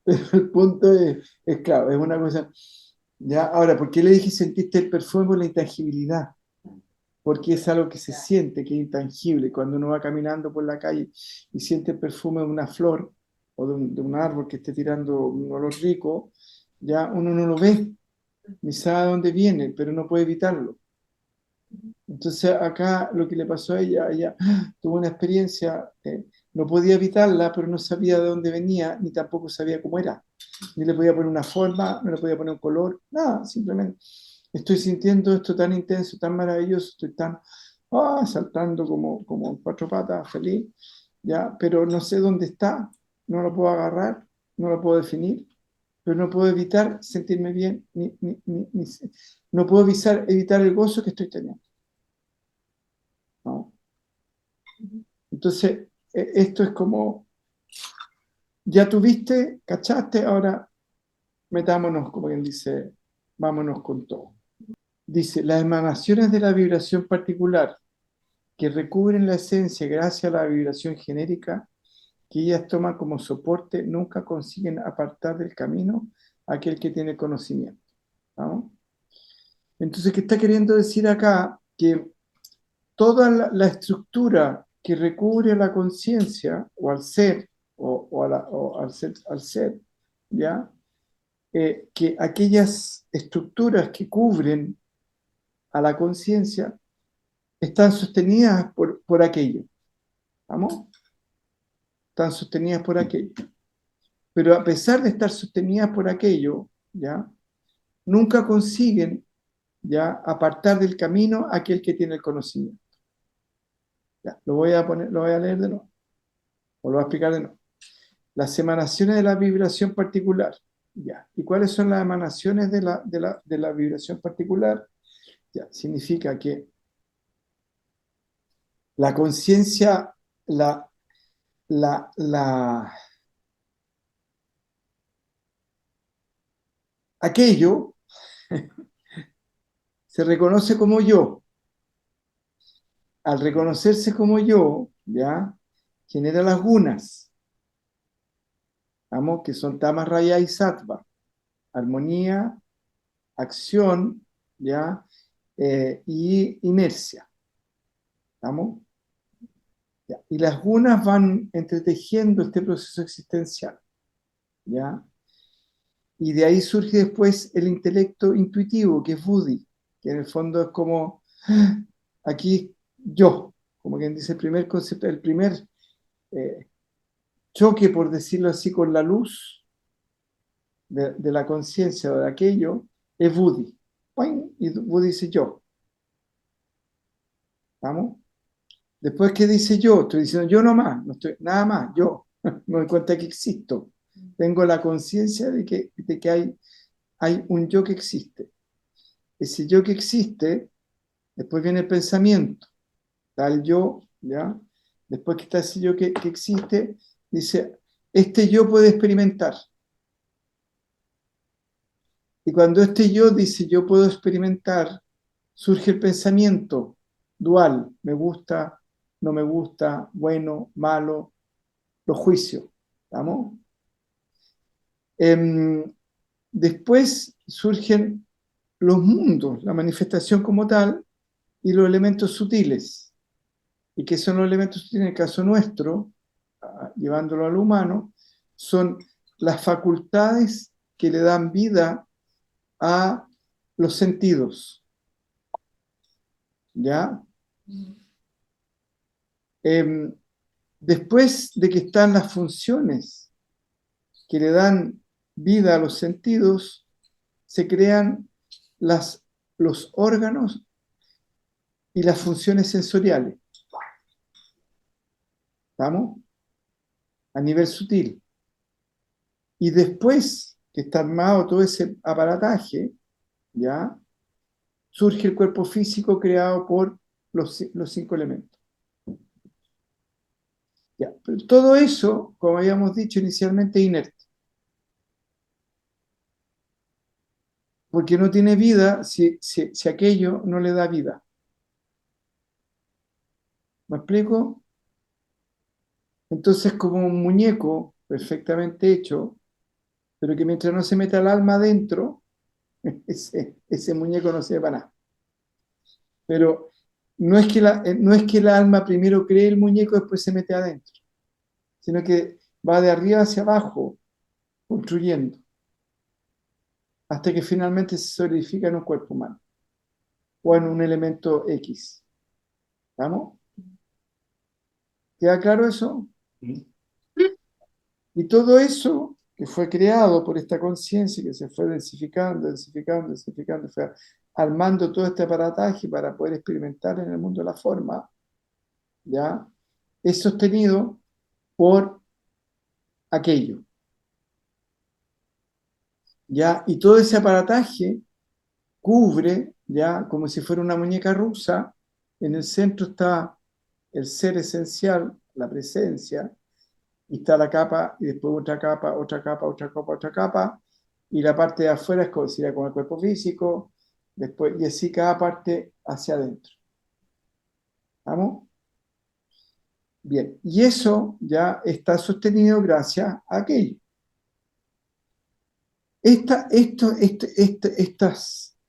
pero el punto es claro, es una cosa. Ya, ahora, ¿por qué le dije sentiste el perfume por la intangibilidad? Porque es algo que se siente, que es intangible. Cuando uno va caminando por la calle y siente el perfume de una flor o de un árbol que esté tirando un olor rico, ya uno no lo ve, ni sabe de dónde viene, pero no puede evitarlo. Entonces acá lo que le pasó a ella tuvo una experiencia, no podía evitarla, pero no sabía de dónde venía, ni tampoco sabía cómo era. Ni le podía poner una forma, no le podía poner un color, nada, simplemente estoy sintiendo esto tan intenso, tan maravilloso, estoy tan saltando como en cuatro patas, feliz, ya, pero no sé dónde está, no lo puedo agarrar, no lo puedo definir, pero no puedo evitar sentirme bien, no puedo evitar el gozo que estoy teniendo, ¿no? Entonces, esto es como, ya tuviste, cachaste, ahora metámonos, como quien dice, vámonos con todo. Dice, las emanaciones de la vibración particular que recubren la esencia gracias a la vibración genérica que ellas toman como soporte nunca consiguen apartar del camino a aquel que tiene conocimiento, ¿no? Entonces, ¿qué está queriendo decir acá? Que toda la estructura que recubre a la conciencia o al ser o al ser, ¿ya? Que aquellas estructuras que cubren a la conciencia están sostenidas por aquello, ¿vamos? Están sostenidas por aquello. Pero a pesar de estar sostenidas por aquello, ¿ya? Nunca consiguen, ¿ya? Apartar del camino a aquel que tiene el conocimiento. Ya, lo voy a leer de nuevo, o lo voy a explicar de nuevo. Las emanaciones de la vibración particular, ¿ya? ¿Y cuáles son las emanaciones de la vibración particular? Ya, significa que la conciencia, la, aquello se reconoce como yo. Al reconocerse como yo, ¿ya? Genera las gunas, ¿vamos? Que son tamas, raya y sattva. Armonía, acción, ¿ya? Y inercia, ¿vamos? ¿Ya? Y las gunas van entretejiendo este proceso existencial, ¿ya? Y de ahí surge después el intelecto intuitivo, que es Buddhi, que en el fondo es como, aquí yo, como quien dice, el primer concepto, el primer choque, por decirlo así, con la luz de la conciencia o de aquello, es Buddhi. Y Buddhi dice yo, ¿vamos? Después que dice yo, estoy diciendo yo nomás, no estoy, nada más, yo. Me doy cuenta que existo. Tengo la conciencia de que hay un yo que existe. Ese yo que existe, después viene el pensamiento, tal yo, ¿ya? Después que está ese yo que existe, dice, este yo puede experimentar. Y cuando este yo dice yo puedo experimentar, surge el pensamiento dual, me gusta, no me gusta, bueno, malo, los juicios, ¿vamos? Después surgen los mundos, la manifestación como tal, y los elementos sutiles. ¿Y qué son los elementos sutiles? En el caso nuestro, llevándolo al humano, son las facultades que le dan vida a los sentidos, ¿ya? Después de que están las funciones que le dan vida a los sentidos, se crean los órganos y las funciones sensoriales, ¿vamos? A nivel sutil. Y después que está armado todo ese aparataje, ¿ya? surge el cuerpo físico creado por los 5 elementos. Ya, pero todo eso, como habíamos dicho inicialmente, es inerte. Porque no tiene vida si aquello no le da vida. ¿Me explico? Entonces, como un muñeco perfectamente hecho, pero que mientras no se meta el alma adentro, ese muñeco no sirve para nada. Pero no es que el alma primero cree el muñeco y después se mete adentro, sino que va de arriba hacia abajo, construyendo, hasta que finalmente se solidifica en un cuerpo humano o en un elemento X. ¿Vamos? ¿Queda claro eso? Y todo eso que fue creado por esta conciencia que se fue densificando, densificando, densificando, fue armando todo este aparataje para poder experimentar en el mundo de la forma, ¿ya? Es sostenido por aquello, ¿ya? Y todo ese aparataje cubre, ¿ya? Como si fuera una muñeca rusa, en el centro está el ser esencial, la presencia, y está la capa, y después otra capa, otra capa, otra capa, otra capa, y la parte de afuera es como, sería con el cuerpo físico, después, y así cada parte hacia adentro. ¿Vamos? Bien, y eso ya está sostenido gracias a aquello. Estas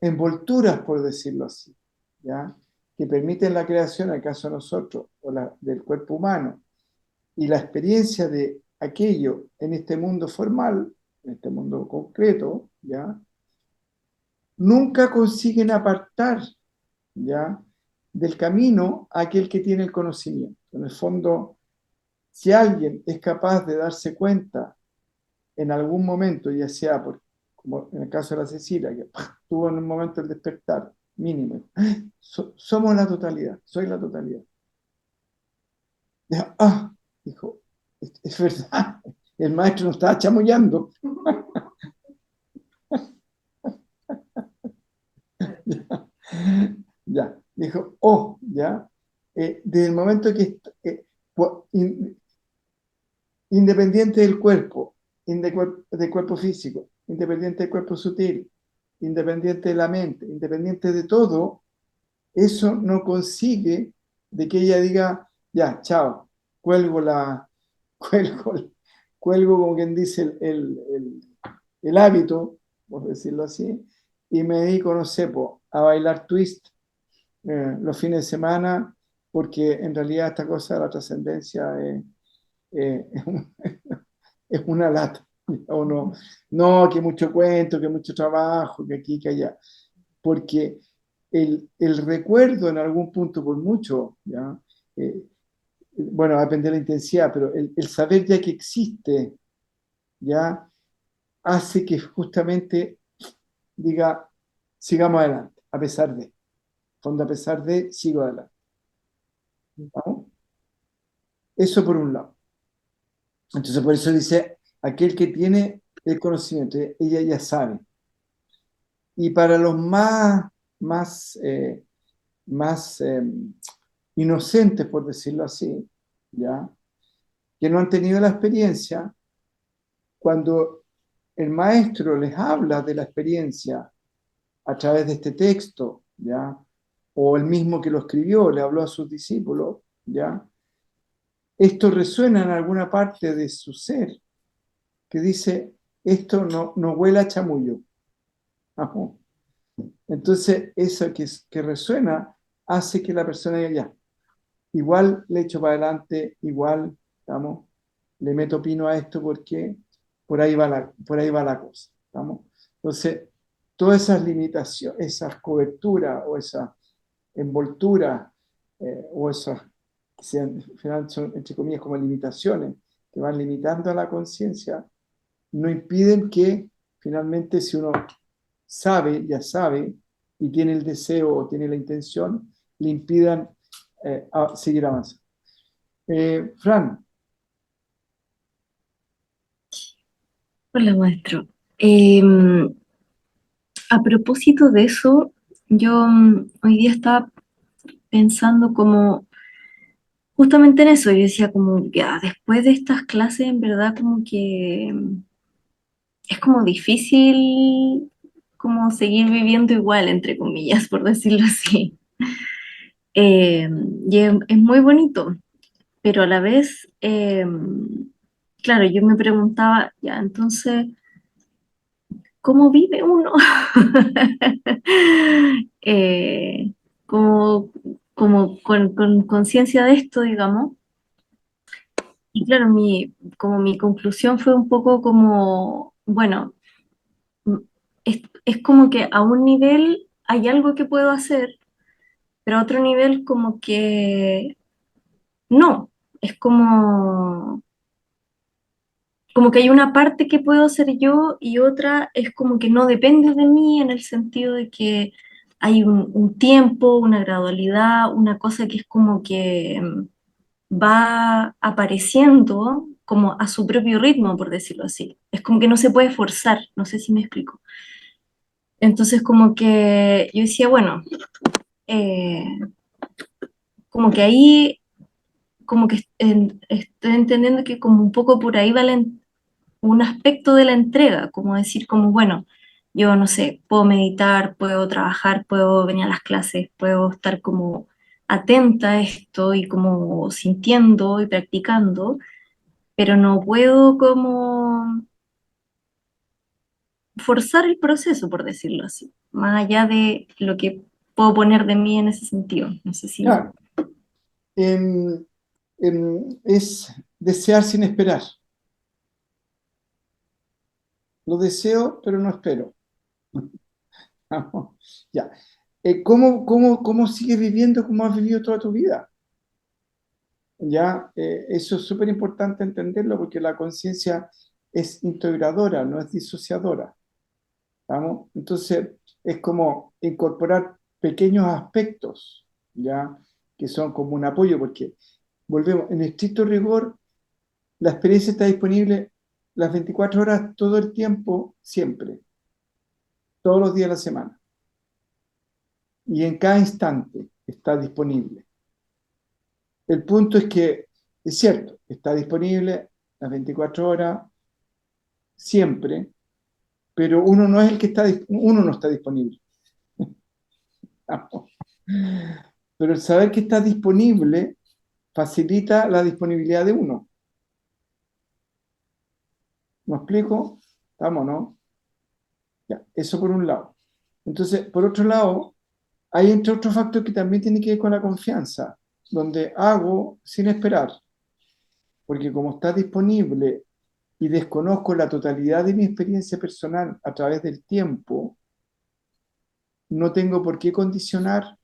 envolturas, por decirlo así, ¿ya? Que permiten la creación, en el caso de nosotros, o del cuerpo humano, y la experiencia de aquello en este mundo formal, en este mundo concreto, ¿ya? Nunca consiguen apartar, ¿ya? Del camino a aquel que tiene el conocimiento. En el fondo, si alguien es capaz de darse cuenta en algún momento, ya sea como en el caso de la Cecilia, que tuvo en un momento el despertar mínimo, somos la totalidad, soy la totalidad. Ya, dijo, es verdad, el maestro nos estaba chamullando. Ya, dijo, ya, desde el momento que independiente del cuerpo, del cuerpo físico, independiente del cuerpo sutil, independiente de la mente, independiente de todo, eso no consigue de que ella diga, ya, chao, cuelgo cuelgo, cuelgo como quien dice el hábito, por decirlo así, y me dedico, no sé, a bailar twist los fines de semana, porque en realidad esta cosa de la trascendencia es una lata. O no, no, que mucho cuento, que mucho trabajo, que aquí, que allá. Porque el recuerdo en algún punto, por mucho, ¿ya? Bueno, depende de la intensidad, pero el saber ya que existe, ya hace que justamente diga, sigamos adelante, a pesar de, cuando a pesar de, sigo adelante. ¿Vamos? Eso por un lado. Entonces, por eso dice, aquel que tiene el conocimiento, ella ya sabe. Y para los más, más inocentes, por decirlo así, ¿ya? Que no han tenido la experiencia, cuando el maestro les habla de la experiencia a través de este texto, ¿ya? O el mismo que lo escribió, le habló a sus discípulos, ¿ya? Esto resuena en alguna parte de su ser, que dice, esto no huele a chamullo. Ajá. Entonces, eso que resuena hace que la persona diga, ya, igual le echo para adelante, igual, ¿estamos? Le meto pino a esto porque por ahí va la cosa, ¿estamos? Entonces, todas esas limitaciones, esas coberturas o esas envolturas o esas que al final son, entre comillas, como limitaciones que van limitando a la conciencia, no impiden que finalmente si uno sabe, ya sabe, y tiene el deseo o tiene la intención, le impidan seguir avanzando. Fran, Hola, maestro. A propósito de eso, Yo hoy día estaba pensando como justamente en eso. Yo decía como, ya, después de estas clases, en verdad como que es como difícil como seguir viviendo igual, entre comillas, por decirlo así. Eh, y es muy bonito, pero a la vez, claro, yo me preguntaba, ya, entonces, ¿cómo vive uno? Eh, como, como con conciencia de esto, digamos. Y claro, como mi conclusión fue un poco como, bueno, mm, es como que a un nivel hay algo que puedo hacer, pero a otro nivel como que no. Es como que hay una parte que puedo hacer yo y otra es como que no depende de mí en el sentido de que hay un tiempo, una gradualidad, una cosa que es como que va apareciendo como a su propio ritmo, por decirlo así. Es como que no se puede forzar, no sé si me explico. Entonces como que yo decía, bueno, eh, como que ahí, como que estoy entendiendo que como un poco por ahí va un aspecto de la entrega, como decir como, bueno, yo no sé, puedo meditar, puedo trabajar, puedo venir a las clases, puedo estar como atenta a esto y como sintiendo y practicando, pero no puedo como forzar el proceso, por decirlo así, más allá de lo que puedo poner de mí en ese sentido. No sé si... Claro, es desear sin esperar. Lo deseo, pero no espero. Ya. ¿Cómo sigues viviendo como has vivido toda tu vida? Ya, eso es súper importante entenderlo porque la conciencia es integradora, no es disociadora. ¿Vamos? Entonces, es como incorporar pequeños aspectos, ¿ya? Que son como un apoyo, porque volvemos, en estricto rigor, la experiencia está disponible las 24 horas, todo el tiempo, siempre, todos los días de la semana. Y en cada instante está disponible. El punto es que, es cierto, está disponible las 24 horas, siempre, pero uno no es el que está, uno no está disponible. Pero el saber que está disponible facilita la disponibilidad de uno. ¿Me explico? ¿Estamos, no? Ya, eso por un lado. Entonces, por otro lado, hay entre otros factores que también tiene que ver con la confianza, donde hago sin esperar, porque como está disponible y desconozco la totalidad de mi experiencia personal a través del tiempo, no tengo por qué condicionar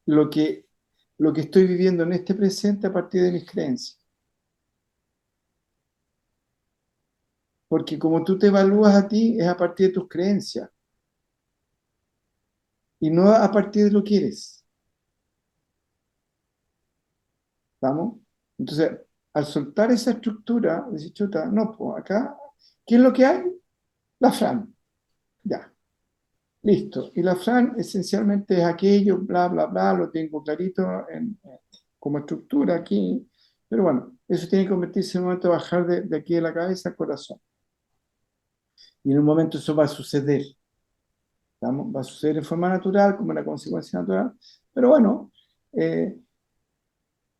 lo que, lo que estoy viviendo en este presente a partir de mis creencias. Porque como tú te evalúas a ti es a partir de tus creencias y no a partir de lo que eres. ¿Vamos? Entonces, al soltar esa estructura, decir, chuta, no, pues acá, ¿qué es lo que hay? La Fran. Ya, listo. Y la Fran esencialmente es aquello, bla, bla, bla, lo tengo clarito como estructura aquí. Pero bueno, eso tiene que convertirse en un momento de bajar de aquí de la cabeza al corazón. Y en un momento eso va a suceder. ¿Vamos? Va a suceder en forma natural, como una consecuencia natural. Pero bueno, eh,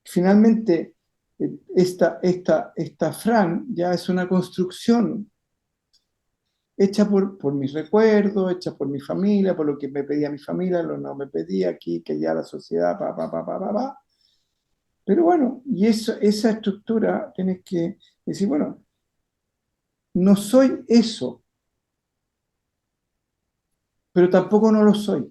finalmente, esta Fran ya es una construcción hecha por mis recuerdos, hecha por mi familia, por lo que me pedía mi familia, lo no me pedía aquí, que ya la sociedad, pa, pa, pa, pa, pa, pa. Pero bueno, y esa estructura tienes que decir, bueno, no soy eso, pero tampoco no lo soy.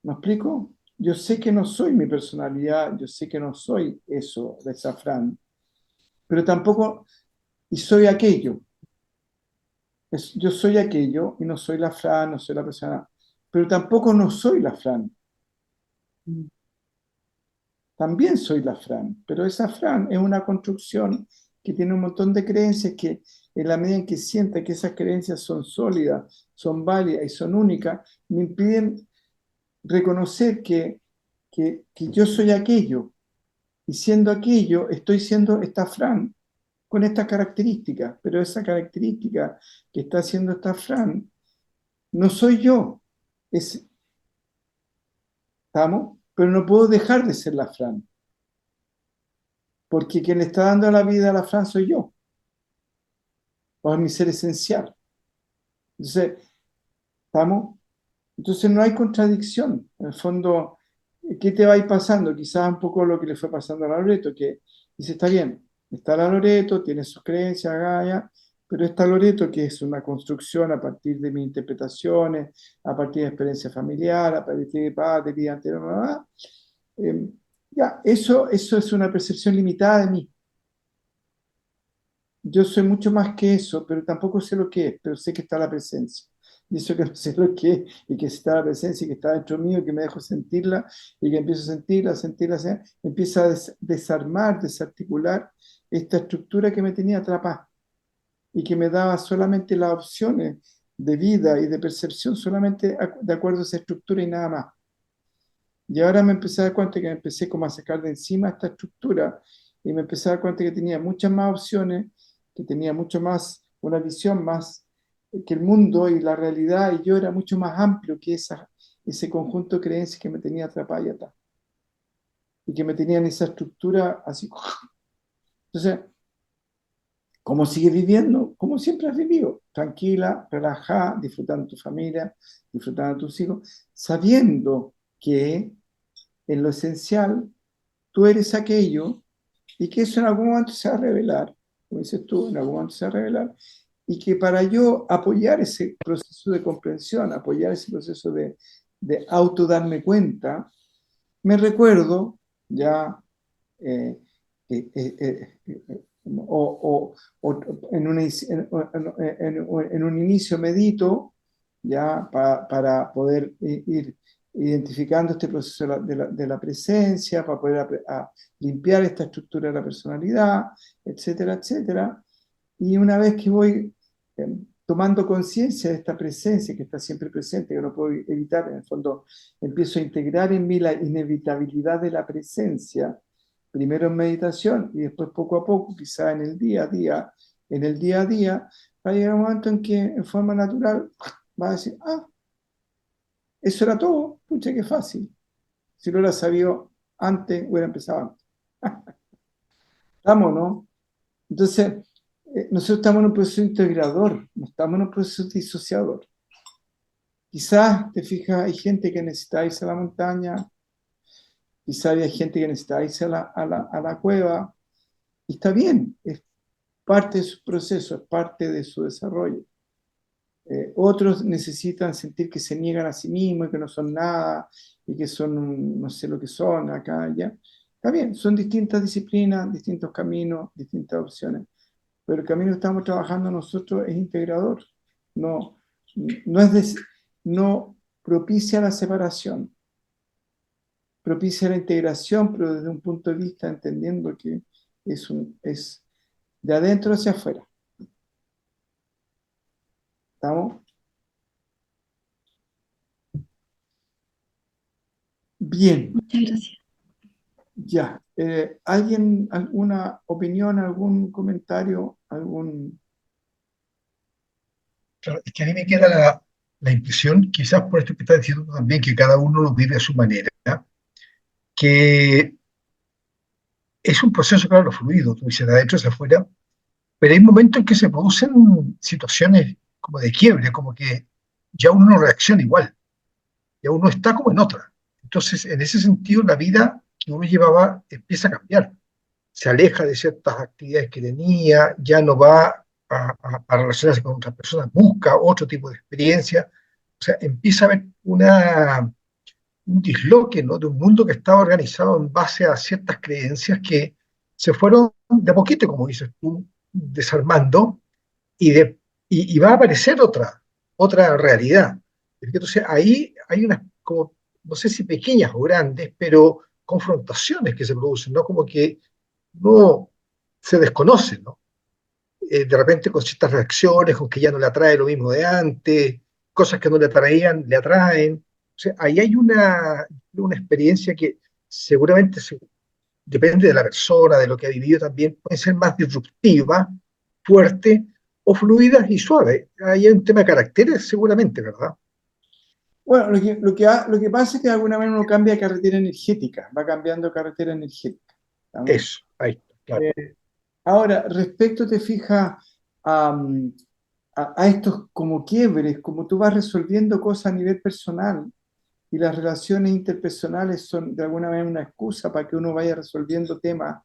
¿Me explico? Yo sé que no soy mi personalidad, yo sé que no soy eso de esa Fran, pero tampoco, y soy aquello. Yo soy aquello y no soy la Fran, no soy la persona, pero tampoco no soy la Fran. También soy la Fran, pero esa Fran es una construcción que tiene un montón de creencias en la medida en que sienta que esas creencias son sólidas, son válidas y son únicas, me impiden reconocer que yo soy aquello. Y siendo aquello, estoy siendo esta Fran con estas características, pero esa característica que está haciendo esta Fran no soy yo. Es, ¿estamos? Pero no puedo dejar de ser la Fran, porque quien le está dando la vida a la Fran soy yo, o es mi ser esencial. Entonces, ¿estamos? Entonces no hay contradicción. En el fondo, ¿qué te va a ir pasando? Quizás un poco lo que le fue pasando a la Loreto, que dice, está bien, está la Loreto, tiene sus creencias, Gaia, pero está Loreto, que es una construcción a partir de mis interpretaciones, a partir de experiencia familiar, a partir de vida anterior, bla, bla, bla. Ya, eso es una percepción limitada de mí. Yo soy mucho más que eso, pero tampoco sé lo que es, pero sé que está la presencia. Y eso que no sé lo que es, y que está la presencia, y que está dentro mío, y que me dejo sentirla, y que empiezo a sentirla, empieza a desarmar, desarticular esta estructura que me tenía atrapada, y que me daba solamente las opciones de vida y de percepción solamente de acuerdo a esa estructura y nada más. Y ahora me empecé a dar cuenta que me empecé como a sacar de encima esta estructura y me empecé a dar cuenta que tenía muchas más opciones, que tenía mucho más, una visión más, que el mundo y la realidad y yo era mucho más amplio que ese conjunto de creencias que me tenía atrapada y atrás y que me tenía en esa estructura así. Entonces, ¿cómo sigues viviendo? Como siempre has vivido, tranquila, relajada, disfrutando de tu familia, disfrutando de tus hijos, sabiendo que en lo esencial tú eres aquello y que eso en algún momento se va a revelar, como dices tú, en algún momento se va a revelar, y que para yo apoyar ese proceso de comprensión, apoyar ese proceso de auto darme cuenta, me recuerdo ya eh, eh, eh, eh, eh, o en un inicio medito ya para poder ir identificando este proceso de la presencia, para poder limpiar esta estructura de la personalidad, etcétera, etcétera. Y una vez que voy tomando conciencia de esta presencia que está siempre presente, que no puedo evitar, en el fondo empiezo a integrar en mí la inevitabilidad de la presencia, primero en meditación y después poco a poco, quizá en el día a día, va a llegar un momento en que en forma natural va a decir, ah, eso era todo, pucha, qué fácil. Si lo hubiera sabido antes, hubiera empezado antes. ¿Estamos, no? Entonces, nosotros estamos en un proceso integrador, no estamos en un proceso disociador. Quizás, te fijas, hay gente que necesita irse a la montaña, quizás hay gente que necesita irse a la cueva, y está bien, es parte de su proceso, es parte de su desarrollo. Otros necesitan sentir que se niegan a sí mismos y que no son nada y que son, no sé lo que son, acá, allá. Está bien, son distintas disciplinas, distintos caminos, distintas opciones, pero el camino que estamos trabajando nosotros es integrador, no, no, no propicia la separación, propicia la integración, pero desde un punto de vista entendiendo que es de adentro hacia afuera. ¿Estamos? Bien. Muchas gracias. Ya. ¿Alguien, alguna opinión, algún comentario, algún... Claro, es que a mí me queda la impresión, quizás por esto que está diciendo tú también, que cada uno lo vive a su manera, que es un proceso, claro, fluido, tú dices, de adentro hacia afuera, pero hay momentos en que se producen situaciones como de quiebre, como que ya uno no reacciona igual, ya uno está como en otra. Entonces, en ese sentido, la vida que uno llevaba empieza a cambiar. Se aleja de ciertas actividades que tenía, ya no va a relacionarse con otras personas, busca otro tipo de experiencia. O sea, empieza a haber un disloque, ¿no? De un mundo que estaba organizado en base a ciertas creencias que se fueron de a poquito, como dices tú, desarmando y va a aparecer otra realidad. Entonces ahí hay unas, como, no sé si pequeñas o grandes, pero confrontaciones que se producen, ¿no? Como que no se desconocen, ¿no? de repente con ciertas reacciones, con que ya no le atrae lo mismo de antes, cosas que no le atraían, le atraen. O sea, ahí hay una experiencia que seguramente depende de la persona, de lo que ha vivido también, puede ser más disruptiva, fuerte o fluida y suave. Ahí hay un tema de caracteres seguramente, ¿verdad? Bueno, lo que pasa es que de alguna manera uno cambia de carretera energética, va cambiando de carretera energética. ¿Estamos? Eso, ahí está, claro. Eh, Ahora, respecto, te fijas a, a estos como quiebres, como tú vas resolviendo cosas a nivel personal y las relaciones interpersonales son de alguna manera una excusa para que uno vaya resolviendo temas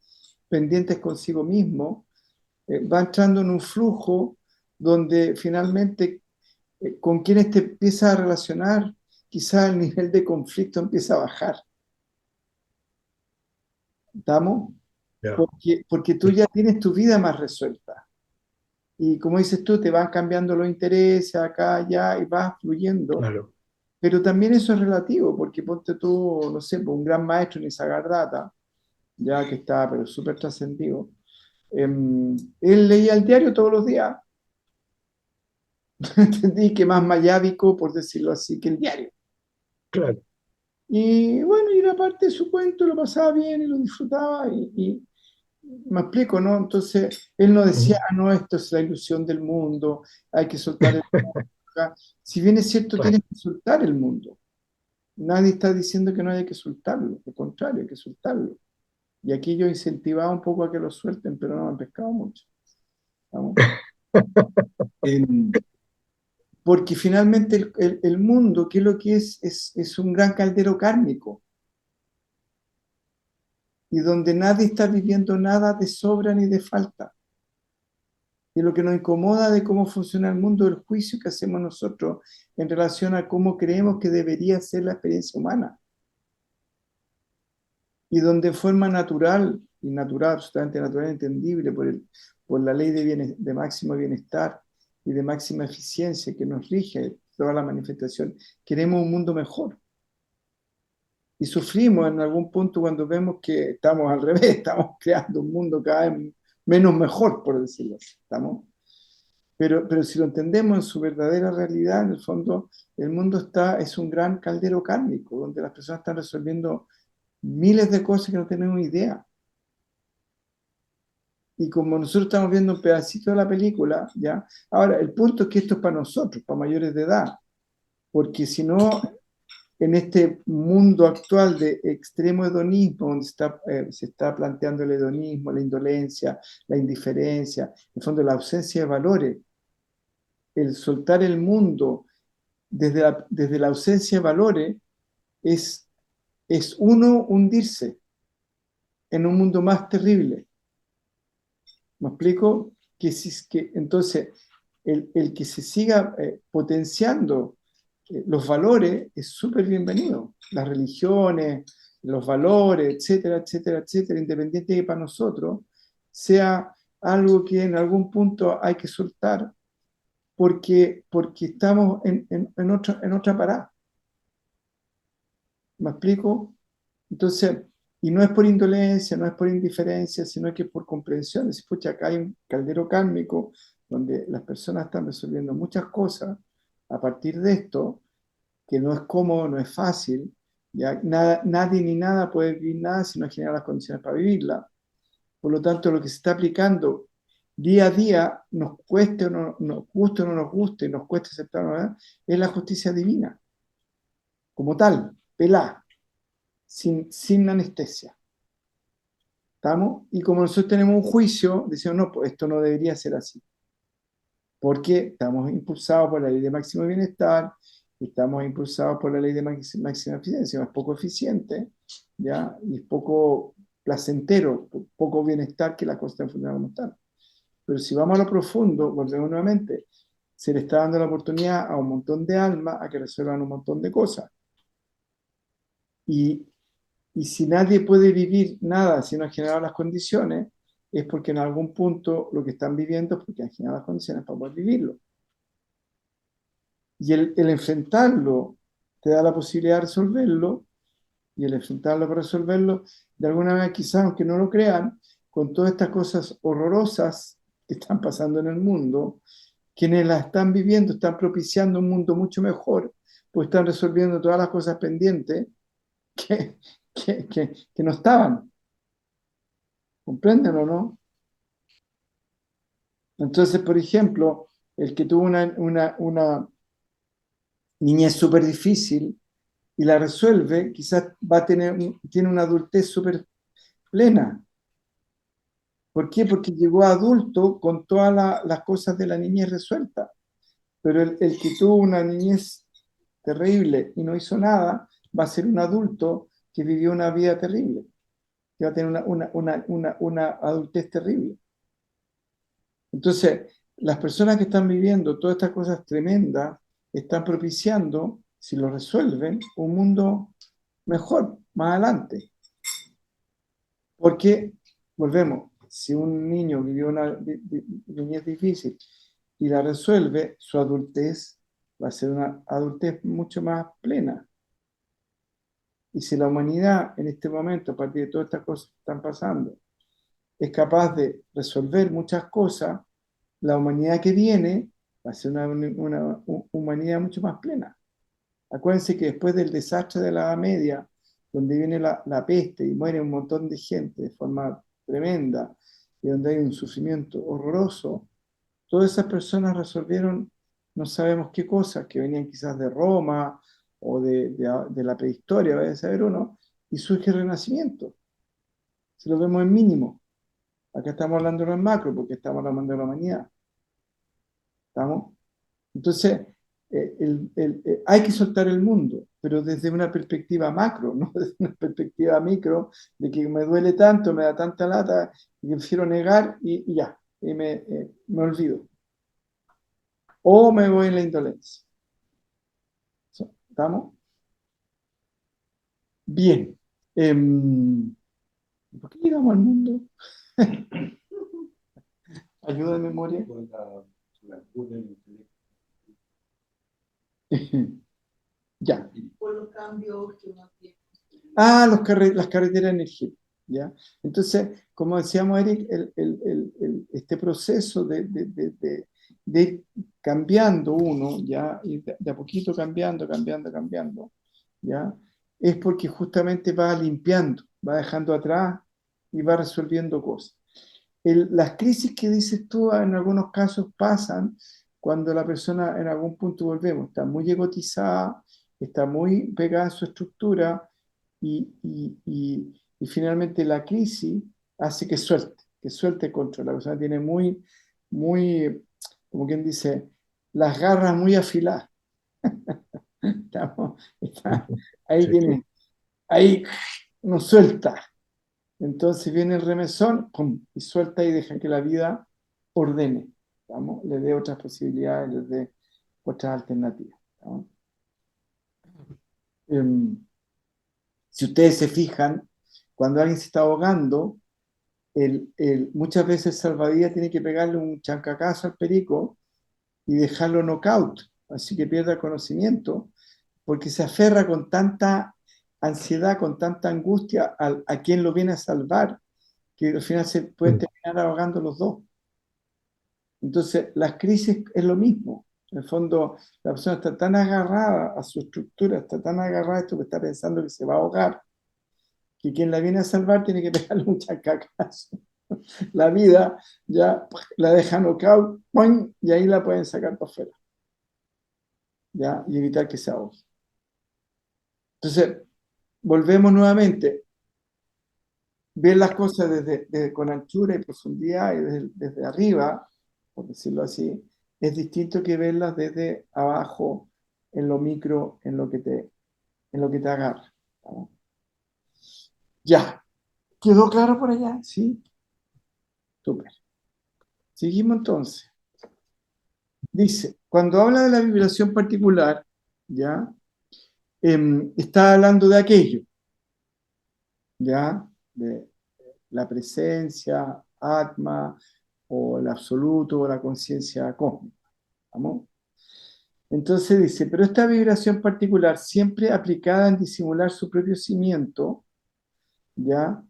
pendientes consigo mismo, va entrando en un flujo donde finalmente con quienes te empiezas a relacionar, quizás el nivel de conflicto empieza a bajar. ¿Estamos? Ya, Porque tú ya tienes tu vida más resuelta. Y como dices tú, te van cambiando los intereses acá, allá, y vas fluyendo. claro. Pero también eso es relativo, porque ponte tú, no sé, pues, un gran maestro, Nisargadatta, ya que está, pero súper trascendido, él leía el diario todos los días. Entendí que más mayábico, por decirlo así, que el diario. Claro. Y bueno, y era parte de su cuento, lo pasaba bien y lo disfrutaba. Me explico, ¿no? Entonces, él no decía, Ujú. ah, no, esto es la ilusión del mundo, hay que soltar el mundo. Si bien es cierto, Claro. tienes que soltar el mundo. Nadie está diciendo que no haya que soltarlo, al contrario, hay que soltarlo. Y aquí yo incentivaba un poco a que lo suelten, pero no me han pescado mucho. ¿Vamos? Porque finalmente el mundo, ¿qué es lo que es un gran caldero kármico, y donde nadie está viviendo nada de sobra ni de falta. Y lo que nos incomoda de cómo funciona el mundo es el juicio que hacemos nosotros en relación a cómo creemos que debería ser la experiencia humana. Y donde en forma natural, y natural, absolutamente natural, entendible por la ley de máximo bienestar y de máxima eficiencia que nos rige toda la manifestación, queremos un mundo mejor. Y sufrimos en algún punto cuando vemos que estamos al revés, estamos creando un mundo cada vez menos mejor, por decirlo así. ¿Estamos? Pero si lo entendemos en su verdadera realidad, en el fondo, el mundo es un gran caldero kármico, donde las personas están resolviendo miles de cosas que no tenemos idea. Y como nosotros estamos viendo un pedacito de la película, ¿ya? Ahora, el punto es que esto es para nosotros, para mayores de edad, porque si no, en este mundo actual de extremo hedonismo, donde se está planteando el hedonismo, la indolencia, la indiferencia, en el fondo la ausencia de valores, el soltar el mundo desde la ausencia de valores es, es uno hundirse en un mundo más terrible. ¿Me explico? Entonces, el que se siga potenciando los valores es súper bienvenido. Las religiones, los valores, etcétera, etcétera, etcétera, independiente de que para nosotros sea algo que en algún punto hay que soltar porque estamos en otra parada. ¿Me explico? Entonces, y no es por indolencia, no es por indiferencia, sino que es por comprensión. Es, pucha, acá hay un caldero kármico donde las personas están resolviendo muchas cosas a partir de esto, que no es cómodo, no es fácil. Ya nada, nadie ni nada puede vivir nada si no genera las condiciones para vivirla. Por lo tanto, lo que se está aplicando día a día, nos cueste o no, nos guste o no nos guste, nos cueste aceptar o no, es la justicia divina, como tal, pelá, sin anestesia. ¿Estamos? Y como nosotros tenemos un juicio, decimos, no, pues esto no debería ser así, porque estamos impulsados por la ley de máximo bienestar, estamos impulsados por la ley de máxima eficiencia, es poco eficiente, ¿ya? Y es poco placentero, poco bienestar que la cosa esté funcionando como tal. Pero si vamos a lo profundo, volvemos nuevamente, se le está dando la oportunidad a un montón de almas a que resuelvan un montón de cosas. Y, y si nadie puede vivir nada si no ha generado las condiciones, es porque en algún punto lo que están viviendo es porque han generado las condiciones para poder vivirlo. Y el enfrentarlo te da la posibilidad de resolverlo, y el enfrentarlo para resolverlo, de alguna manera quizás, aunque no lo crean, con todas estas cosas horrorosas que están pasando en el mundo, quienes la están viviendo están propiciando un mundo mucho mejor, pues están resolviendo todas las cosas pendientes que, que no estaban. ¿Comprenden o no? Entonces, por ejemplo, el que tuvo una niñez súper difícil y la resuelve, quizás va a tener, tiene una adultez súper plena. ¿Por qué? Porque llegó a adulto con todas las cosas de la niñez resueltas. Pero el que tuvo una niñez terrible y no hizo nada, va a ser un adulto que vivió una vida terrible, que va a tener una adultez terrible. Entonces, las personas que están viviendo todas estas cosas tremendas están propiciando, si lo resuelven, un mundo mejor más adelante. Porque, volvemos, si un niño vivió una niñez difícil y la resuelve, su adultez va a ser una adultez mucho más plena. Y si la humanidad en este momento, a partir de todas estas cosas que están pasando, es capaz de resolver muchas cosas, la humanidad que viene va a ser una humanidad mucho más plena. Acuérdense que después del desastre de la Edad Media, donde viene la peste y muere un montón de gente de forma tremenda, y donde hay un sufrimiento horroroso, todas esas personas resolvieron no sabemos qué cosas, que venían quizás de Roma o de la prehistoria, vaya a saber uno, y surge el Renacimiento. Si lo vemos en mínimo, acá estamos hablando en macro, porque estamos hablando de la humanidad. ¿Estamos? Entonces, hay que soltar el mundo, pero desde una perspectiva macro, no desde una perspectiva micro, de que me duele tanto, me da tanta lata, y prefiero negar y ya, y me olvido. O me voy en la indolencia. ¿Estamos? Bien. ¿Por qué llegamos al mundo? Ayuda de memoria. Por la cura del intelecto. Ya. Por los cambios que uno tiene. Ah, las carreteras energéticas, ¿ya? Entonces, como decíamos, Eric, este proceso de ir cambiando uno, ¿ya? Y de a poquito cambiando, ¿ya? Es porque justamente va limpiando, va dejando atrás y va resolviendo cosas. Las crisis que dices tú en algunos casos pasan cuando la persona en algún punto volvemos, está muy egotizada, está muy pegada a su estructura y finalmente la crisis hace que suelte el control. La persona tiene muy, como quien dice, las garras muy afiladas. Ahí Sí. tiene, ahí no suelta. Entonces viene el remesón, pum, y suelta y deja que la vida ordene, ¿estamos? Le dé otras posibilidades, le dé otras alternativas. ¿Estamos? Em, si ustedes se fijan, cuando alguien se está ahogando, muchas veces el salvavidas tiene que pegarle un chancacazo al perico y dejarlo knockout, así que pierda conocimiento, porque se aferra con tanta ansiedad, con tanta angustia a quien lo viene a salvar, que al final se pueden terminar ahogando los dos. Entonces, las crisis es lo mismo. En el fondo, la persona está tan agarrada a su estructura, está tan agarrada a esto que está pensando que se va a ahogar, que quien la viene a salvar tiene que pegarle un chacacazo. La vida ya la deja knockout, ¡poing! Y ahí la pueden sacar para afuera, ¿ya? Y evitar que se ahogue. Entonces, volvemos nuevamente, ver las cosas con anchura y profundidad y desde arriba, por decirlo así, es distinto que verlas desde abajo, en lo micro, en lo que te agarra. ¿No? Ya, ¿quedó claro por allá? Sí, súper. Seguimos entonces. Dice, cuando habla de la vibración particular, ¿ya? Está hablando de aquello, ¿ya? De la presencia, Atma, o el absoluto, o la conciencia cósmica. ¿Vamos? Entonces dice, pero esta vibración particular, siempre aplicada en disimular su propio cimiento, ¿ya?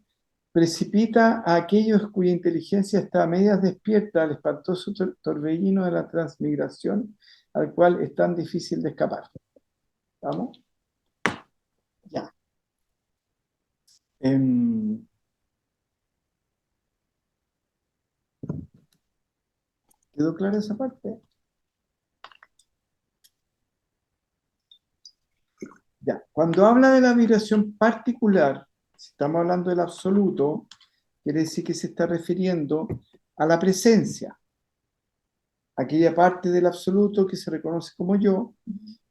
precipita a aquellos cuya inteligencia está a medias despierta al espantoso torbellino de la transmigración, al cual es tan difícil de escapar. ¿Vamos? Ya. ¿Quedó clara esa parte? Ya. Cuando habla de la vibración particular, si estamos hablando del absoluto, quiere decir que se está refiriendo a la presencia, aquella parte del absoluto que se reconoce como yo,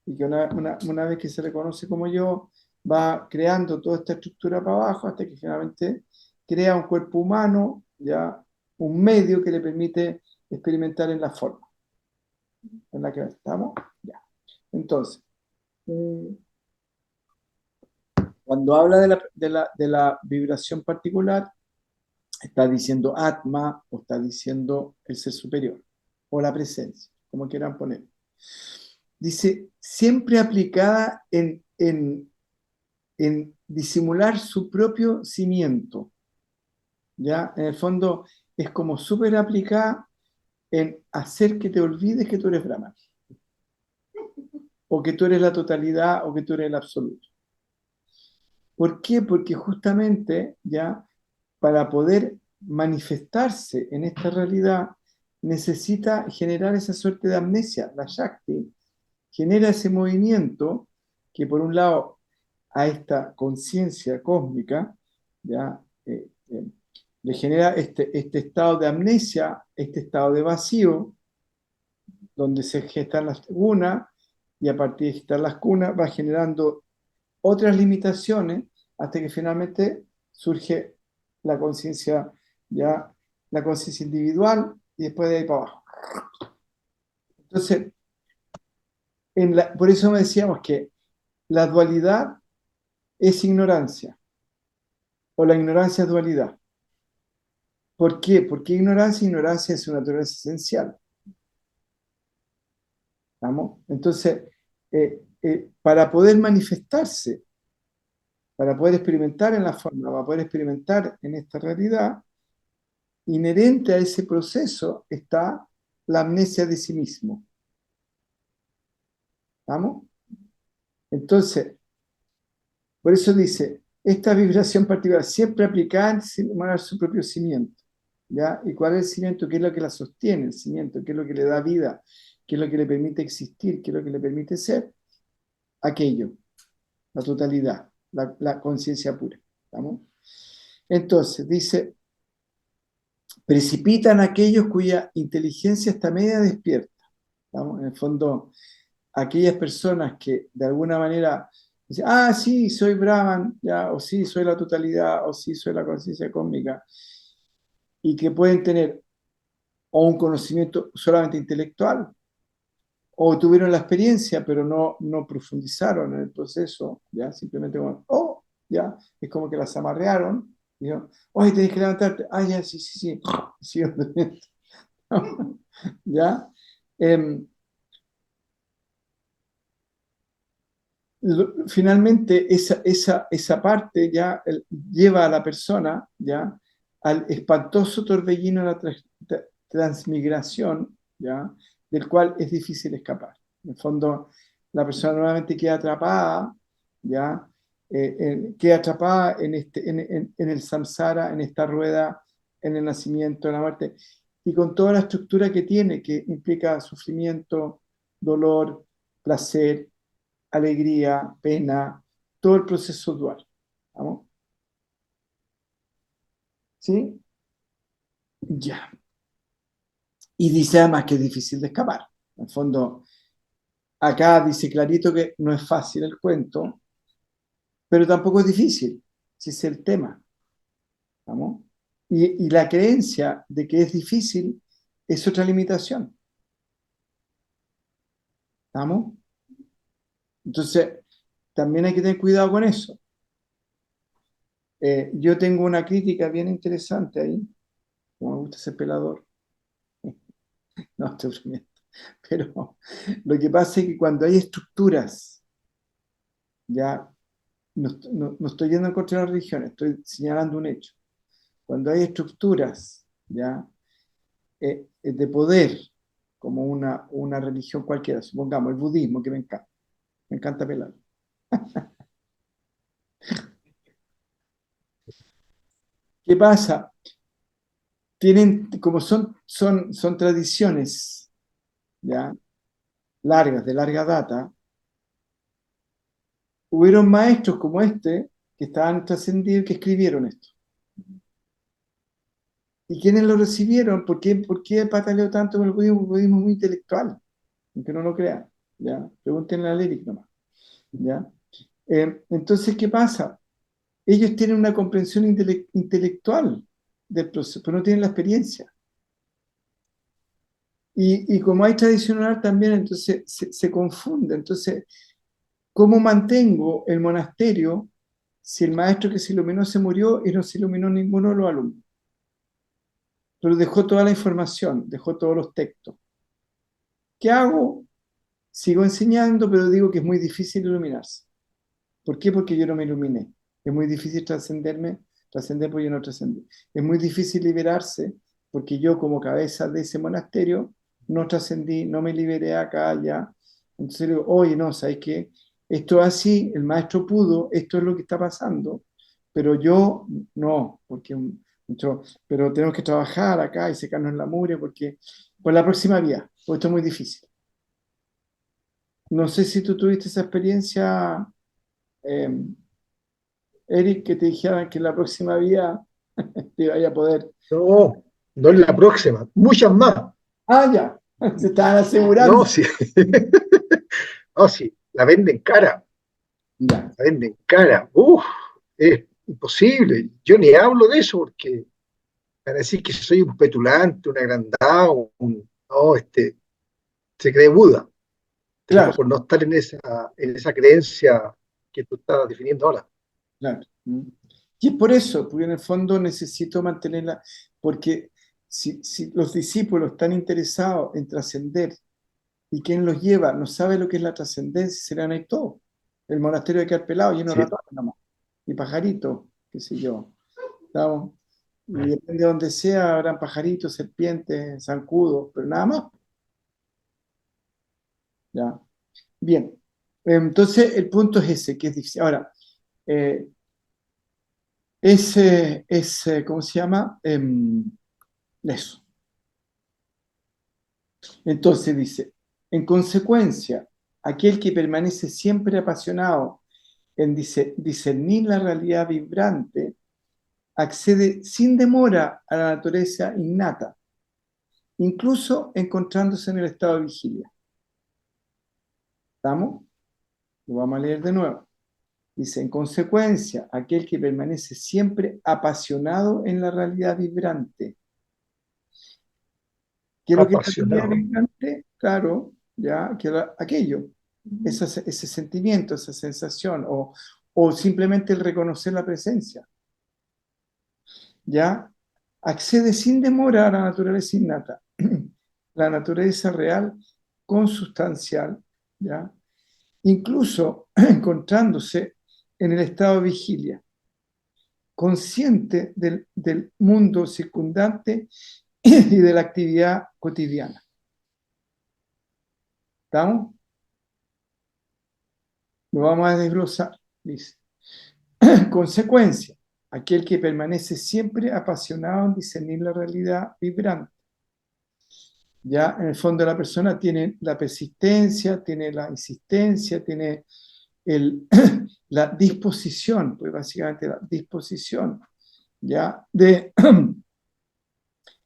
y que una vez que se reconoce como yo, va creando toda esta estructura para abajo hasta que finalmente crea un cuerpo humano, ya un medio que le permite experimentar en la forma en la que estamos. Ya. Entonces, cuando habla de la vibración particular, está diciendo Atma o está diciendo el ser superior o la presencia, como quieran poner. Dice, siempre aplicada en disimular su propio cimiento. ¿Ya? En el fondo es como súper aplicada en hacer que te olvides que tú eres Brahman, o que tú eres la totalidad, o que tú eres el absoluto. ¿Por qué? Porque justamente, ya, para poder manifestarse en esta realidad, necesita generar esa suerte de amnesia. La Shakti genera ese movimiento que, por un lado, a esta conciencia cósmica, ya, le genera este estado de amnesia, este estado de vacío, donde se gestan las cunas, y a partir de gestar las cunas va generando otras limitaciones hasta que finalmente surge la conciencia, ya, la conciencia individual, y después de ahí para abajo. Entonces, por eso me decíamos que la dualidad es ignorancia, o la ignorancia es dualidad. ¿Por qué? Porque ignorancia, ignorancia es una naturaleza esencial. ¿Vamos? Entonces, para poder manifestarse, para poder experimentar en la forma, para poder experimentar en esta realidad, inherente a ese proceso está la amnesia de sí mismo. ¿Vamos? Entonces, por eso dice, esta vibración particular siempre aplicada en simular su propio cimiento. ¿Ya? ¿Y cuál es el cimiento? ¿Qué es lo que la sostiene? El cimiento, ¿qué es lo que le da vida? ¿Qué es lo que le permite existir? ¿Qué es lo que le permite ser? Aquello, la totalidad, la conciencia pura. ¿Vamos? Entonces, dice, precipitan aquellos cuya inteligencia está media despierta. ¿Vamos? En el fondo, aquellas personas que de alguna manera dicen, ah, sí, soy Brahman, ya, o sí, soy la totalidad, o sí, soy la conciencia cósmica, y que pueden tener o un conocimiento solamente intelectual, o tuvieron la experiencia, pero no profundizaron en el proceso, ya, simplemente como, oh, ya, es como que las amarrearon, dijeron, oye, tenés que levantarte, ah, ya, sí, sí, sí, sí, ya. Finalmente esa parte ya lleva a la persona ya al espantoso torbellino de la transmigración, ya, del cual es difícil escapar. En el fondo, la persona nuevamente queda atrapada, ya, queda atrapada en el samsara, en esta rueda, en el nacimiento, en la muerte, y con toda la estructura que tiene, que implica sufrimiento, dolor, placer, alegría, pena, todo el proceso dual. ¿Vamos? ¿Sí? Ya. Y dice además que es difícil de escapar. En el fondo, acá dice clarito que no es fácil el cuento, pero tampoco es difícil, si es el tema. ¿Vamos? Y la creencia de que es difícil es otra limitación. ¿Vamos? Entonces, también hay que tener cuidado con eso. Yo tengo una crítica bien interesante ahí, como me gusta ser pelador. No, estoy bromeando. Pero lo que pasa es que cuando hay estructuras, ya no estoy yendo en contra de la religión, estoy señalando un hecho. cuando hay estructuras, ¿ya? De poder, como una religión cualquiera, supongamos el budismo, que me encanta pelar. ¿Qué pasa? Tienen, como son tradiciones, ¿ya? Largas, de larga data, hubieron maestros como este que estaban trascendidos que escribieron esto. ¿Y quiénes lo recibieron? ¿Por qué pataleo tanto con el budismo? El budismo es muy intelectual, aunque no lo crean, ¿ya? Pregúntenle a Lyric nomás, ¿ya? Entonces, ¿qué pasa? Ellos tienen una comprensión intelectual del proceso, pero no tienen la experiencia. Y como hay tradición oral también, entonces se confunde. Entonces, ¿cómo mantengo el monasterio si el maestro que se iluminó se murió y no se iluminó ninguno de los alumnos? Pero dejó toda la información, dejó todos los textos. ¿Qué hago? Sigo enseñando, pero digo que es muy difícil iluminarse. ¿Por qué? Porque yo no me iluminé. Es muy difícil trascender porque yo no trascendí. Es muy difícil liberarse porque yo como cabeza de ese monasterio no trascendí, no me liberé acá, allá. Entonces digo, oye, no, ¿sabes qué? Esto es así, el maestro pudo, esto es lo que está pasando, pero yo no, porque pero tenemos que trabajar acá y secarnos la mugre porque por la próxima vía, porque esto es muy difícil. No sé si tú tuviste esa experiencia, eh, Eric, que te dijeran que en la próxima vía te vaya a poder. No, no es la próxima, muchas más. Ah, ya, se estaban No, asegurando. sí. No, sí, Ya, la venden cara. Uf, es imposible. Yo ni hablo de eso porque para decir que soy un petulante, un agrandado, no, se cree Buda, claro, por no estar en esa creencia que tú estás definiendo ahora. claro. Y es por eso, porque en el fondo necesito mantenerla, porque si los discípulos están interesados en trascender y quien los lleva no sabe lo que es la trascendencia, serán ahí todos. El monasterio de quedar pelado, lleno de Sí, ratones nomás, y pajaritos, qué sé yo. ¿Estamos? Y depende de donde sea, habrán pajaritos, serpientes, zancudos, pero nada más. ¿Ya? Bien. Entonces, el punto es ese, que es difícil. Ahora, eh, ¿cómo se llama? Eso. Entonces dice, en consecuencia, aquel que permanece siempre apasionado en discernir la realidad vibrante, accede sin demora a la naturaleza innata, incluso encontrándose en el estado de vigilia. ¿Estamos? Lo vamos a leer de nuevo. Dice, en consecuencia, aquel que permanece siempre apasionado en la realidad vibrante. ¿Qué es lo que es la realidad apasionado. vibrante? Claro, ya, que aquello, ese sentimiento, esa sensación, o simplemente el reconocer la presencia. ¿Ya? Accede sin demora a la naturaleza innata, la naturaleza real, consustancial, ¿ya? Incluso encontrándose en el estado de vigilia, consciente del mundo circundante y de la actividad cotidiana. ¿Estamos? Lo vamos a desglosar. Dice, consecuencia, aquel que permanece siempre apasionado en discernir la realidad vibrante. Ya en el fondo la persona tiene la persistencia, tiene la insistencia, tiene la disposición, pues básicamente la disposición, ya,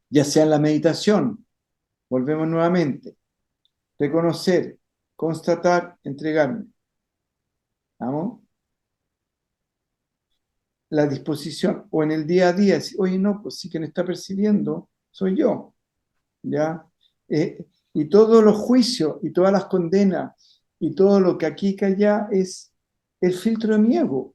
ya sea en la meditación, volvemos nuevamente, reconocer, constatar, entregarme, ¿vamos? La disposición, o en el día a día, decir, oye, no, pues sí que me está percibiendo, soy yo, ¿ya? Y todos los juicios y todas las condenas y todo lo que aquí y allá es el filtro de mi ego.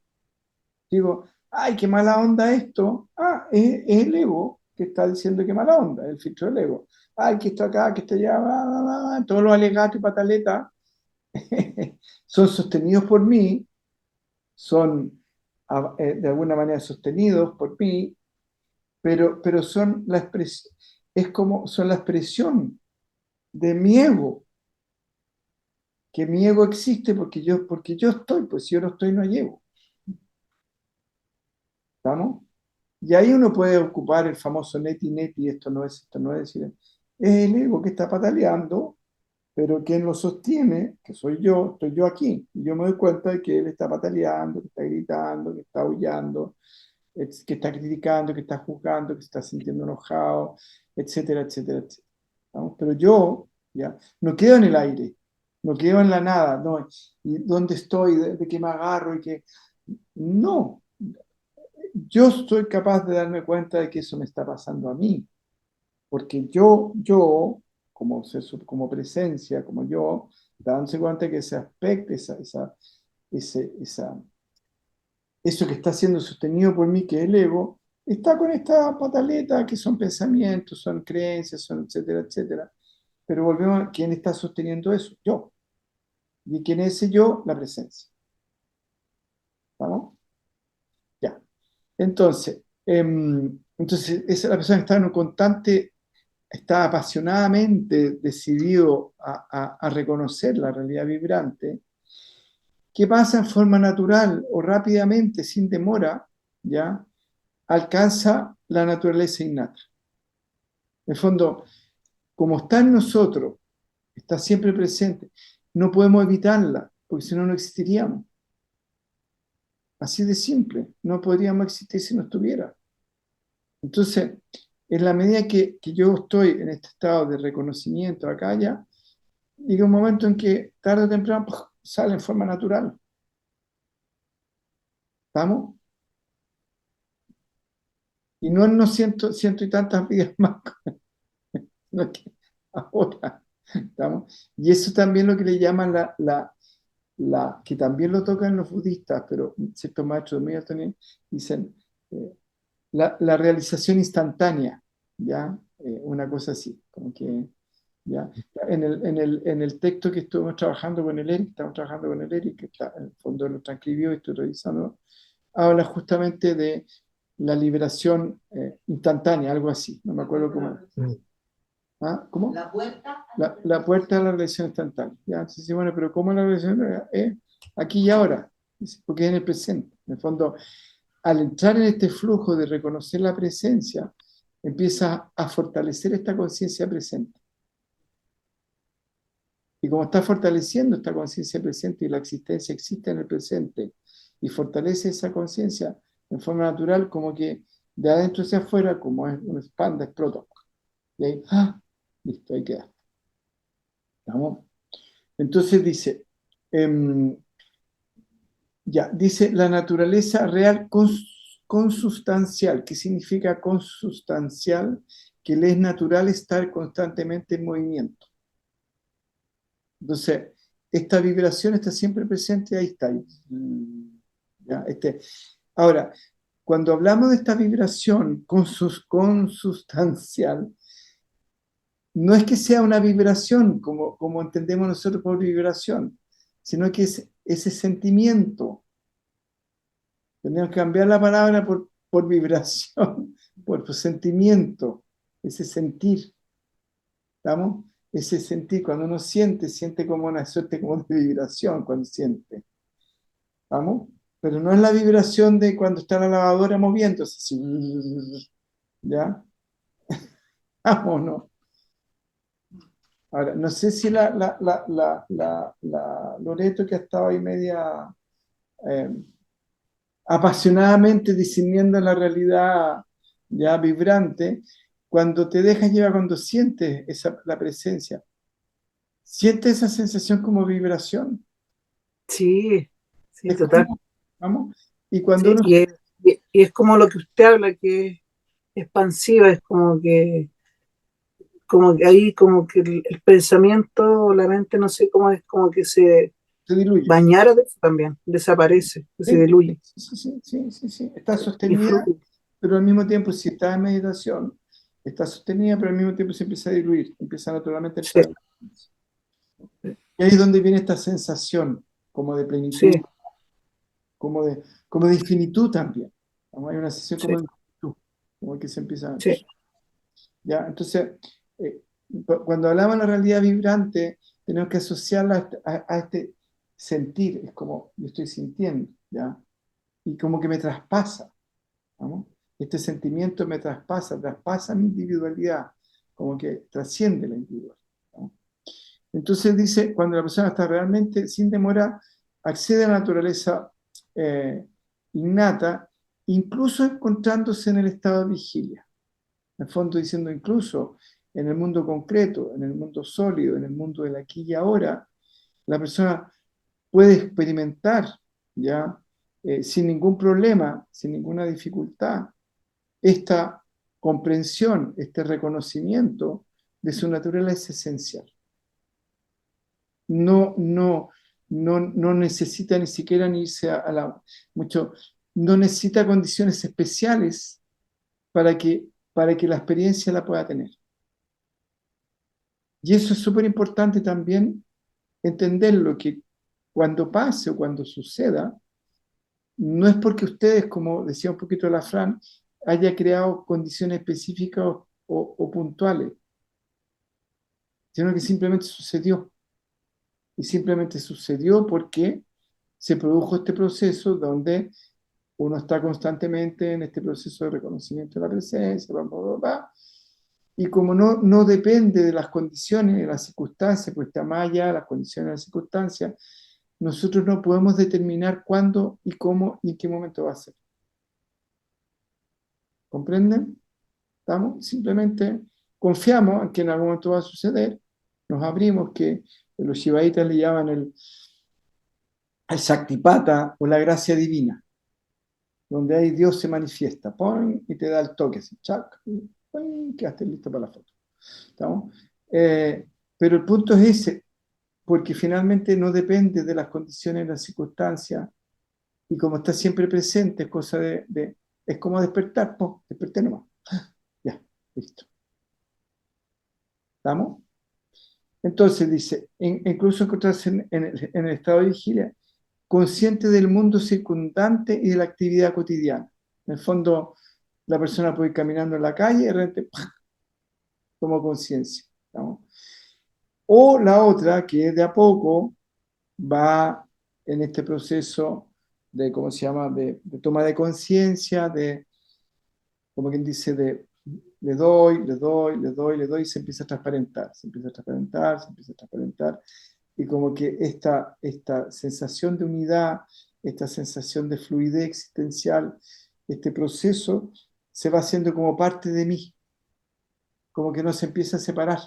Digo, ay, qué mala onda esto. Ah, es el ego que está diciendo qué mala onda, el filtro del ego. Ay, que esto acá, que esto allá, bla, bla, bla, todos los alegatos y pataletas son sostenidos por mí, son de alguna manera sostenidos por mí, pero son la expresión de mi ego, que mi ego existe porque yo estoy, pues si yo no estoy no hay ego. ¿Estamos? Y ahí uno puede ocupar el famoso neti neti, esto no es decir, es el ego que está pataleando, pero quien lo sostiene, que soy yo, estoy yo aquí. Y yo me doy cuenta de que él está pataleando, que está gritando, que está aullando, que está criticando, que está juzgando, que se está sintiendo enojado, etcétera, etcétera, etcétera. ¿Vamos? Pero yo ya no quedo en el aire, no quedo en la nada, no. ¿Y dónde estoy? ¿De qué me agarro? No, yo soy capaz de darme cuenta de que eso me está pasando a mí, porque yo como presencia, como yo, dándose cuenta de que ese aspecto, ese, esa, eso que está siendo sostenido por mí, que es el ego, está con esta pataleta que son pensamientos, son creencias, son etcétera, etcétera. Pero volvemos a quién está sosteniendo eso, yo. ¿Y quién es ese yo? La presencia. ¿Vamos? Ya. Entonces esa es la persona que está en un constante, está apasionadamente decidido a reconocer la realidad vibrante, que pasa en forma natural o rápidamente, sin demora, ¿ya? Alcanza la naturaleza innata. En el fondo, como está en nosotros, está siempre presente, no podemos evitarla, porque si no, no existiríamos. Así de simple, no podríamos existir si no estuviera. Entonces, en la medida que yo estoy en este estado de reconocimiento acá ya, llega un momento en que tarde o temprano ¡puf! Sale en forma natural. ¿Estamos? Y no ciento y tantas vidas más, no que ahora. ¿Estamos? Y eso también lo que le llaman que también lo tocan los budistas, pero ciertos maestros míos también dicen eh, la realización instantánea, ¿ya? Una cosa así, como que, ¿ya? En el texto que estuvimos trabajando con el Eric, estamos trabajando con el Eric, que está, en el fondo lo transcribió y estoy revisando, habla justamente de la liberación instantánea, algo así, no me acuerdo cómo. ¿Ah? ¿Cómo? La puerta. La puerta a la realización instantánea. ¿Ya? Entonces, sí, bueno, pero ¿cómo la realización es aquí y ahora? Porque es en el presente. En el fondo, al entrar en este flujo de reconocer la presencia, empieza a fortalecer esta conciencia presente. Y como está fortaleciendo esta conciencia presente y la existencia existe en el presente y fortalece esa conciencia en forma natural, como que de adentro hacia afuera, como es una expanda, explota. Y ahí, ¡ah! Listo, ahí queda. ¿Estamos? Entonces dice, dice la naturaleza real consustancial. ¿Qué significa consustancial? Que le es natural estar constantemente en movimiento. Entonces, esta vibración está siempre presente, ahí está. ¿Ya? Ahora, cuando hablamos de esta vibración consustancial, no es que sea una vibración, como entendemos nosotros por vibración, sino que es ese sentimiento. Tenemos que cambiar la palabra por vibración, por sentimiento, ese sentir. ¿Estamos? Ese sentir, cuando uno siente como una suerte como de vibración cuando siente. ¿Estamos? Pero no es la vibración de cuando está la lavadora moviéndose. Así, ¿ya? Vámonos. Ahora, no sé si la Loreto, que ha estado ahí media eh, apasionadamente discerniendo la realidad ya vibrante, cuando te dejas llevar, cuando sientes la presencia, sientes esa sensación como vibración. Sí, sí, Es total. como, vamos, y cuando Sí, uno, y es como lo que usted habla, que es expansiva, es como que ahí como que el pensamiento, la mente, no sé cómo es, como que se se diluye. bañara de eso también, desaparece, se Sí, diluye sí. Está y sostenida, fluye. pero al mismo tiempo, si está en meditación, está sostenida, pero al mismo tiempo se empieza a diluir, empieza naturalmente a Sí, entrar en la conciencia. Y ahí es donde viene esta sensación como de plenitud, sí, como de infinitud también. ¿No? Hay una sensación sí, como de infinitud. como que se empieza. Sí. ¿Ya? Entonces, eh, cuando hablamos de la realidad vibrante, tenemos que asociarla a este sentir, es como yo estoy sintiendo, ¿ya? Y como que me traspasa, ¿no? Este sentimiento me traspasa mi individualidad, como que trasciende la individualidad, ¿no? Entonces dice, cuando la persona está realmente sin demora, accede a la naturaleza eh, innata, incluso encontrándose en el estado de vigilia. En el fondo diciendo incluso en el mundo concreto, en el mundo sólido, en el mundo del aquí y ahora, la persona puede experimentar ya sin ningún problema, sin ninguna dificultad, esta comprensión, este reconocimiento de su naturaleza esencial. No necesita ni siquiera ni irse mucho, no necesita condiciones especiales para que la experiencia la pueda tener. Y eso es súper importante también entenderlo, que cuando pase o cuando suceda, no es porque ustedes, como decía un poquito la Fran, haya creado condiciones específicas o puntuales, sino que simplemente sucedió. Y simplemente sucedió porque se produjo este proceso donde uno está constantemente en este proceso de reconocimiento de la presencia, bla, bla, bla, bla. Y como no depende de las condiciones, de las circunstancias, pues está más allá de las condiciones de las circunstancias, nosotros no podemos determinar cuándo y cómo y en qué momento va a ser. ¿Comprenden? ¿Estamos? Simplemente confiamos en que en algún momento va a suceder, nos abrimos, que los shivaitas le llaman el Shaktipata o la gracia divina, donde ahí Dios se manifiesta, ¡pum! Y te da el toque, así, chac, y ¡pum! Quedaste listo para la foto. ¿Estamos? Pero el punto es ese, porque finalmente no depende de las condiciones, de las circunstancias, y como está siempre presente, es cosa es como despertar, ¡pum! Desperté nomás, ya, listo. ¿Estamos? Entonces dice, incluso encontrarse en el estado de vigilia, consciente del mundo circundante y de la actividad cotidiana. En el fondo, la persona puede ir caminando en la calle y de repente, ¡pah!, toma conciencia, ¿no? O la otra, que de a poco va en este proceso de, ¿cómo se llama?, de toma de conciencia, como quien dice, le doy, y se empieza a transparentar, se empieza a transparentar, se empieza a transparentar, y como que esta sensación de unidad, esta sensación de fluidez existencial, este proceso se va haciendo como parte de mí, como que no se empieza a separar.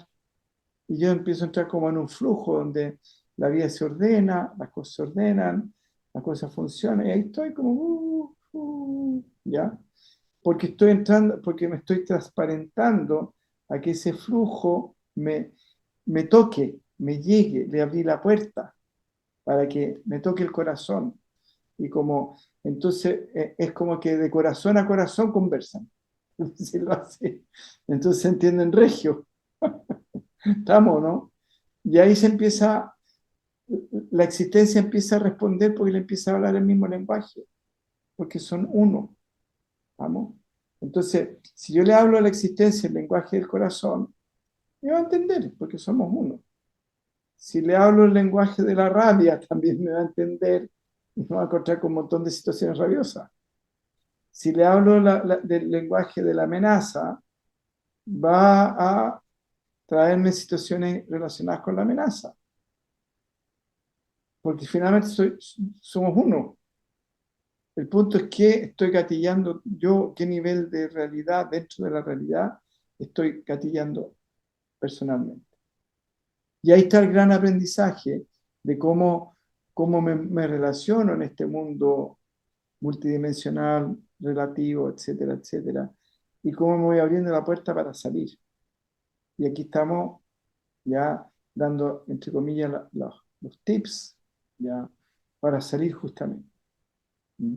Y yo empiezo a entrar como en un flujo donde la vida se ordena, las cosas se ordenan, las cosas funcionan, y ahí estoy como, ¿ya? Porque estoy entrando, porque me estoy transparentando a que ese flujo me toque, me llegue, le abrí la puerta para que me toque el corazón. Y como, entonces, es como que de corazón a corazón conversan. Decirlo así. Entonces se entienden regio. ¿Estamos, no? Y ahí la existencia empieza a responder porque le empieza a hablar el mismo lenguaje, porque son uno. ¿Vamos? Entonces, si yo le hablo a la existencia el lenguaje del corazón, me va a entender, porque somos uno. Si le hablo el lenguaje de la rabia, también me va a entender y me va a encontrar con un montón de situaciones rabiosas. Si le hablo del lenguaje de la amenaza, va a traerme situaciones relacionadas con la amenaza, porque finalmente somos uno. El punto es que estoy gatillando yo, qué nivel de realidad dentro de la realidad estoy gatillando personalmente. Y ahí está el gran aprendizaje de cómo me relaciono en este mundo multidimensional, relativo, etcétera, etcétera, y cómo me voy abriendo la puerta para salir. Y aquí estamos ya dando, entre comillas, los tips ya para salir justamente. ¿Mm?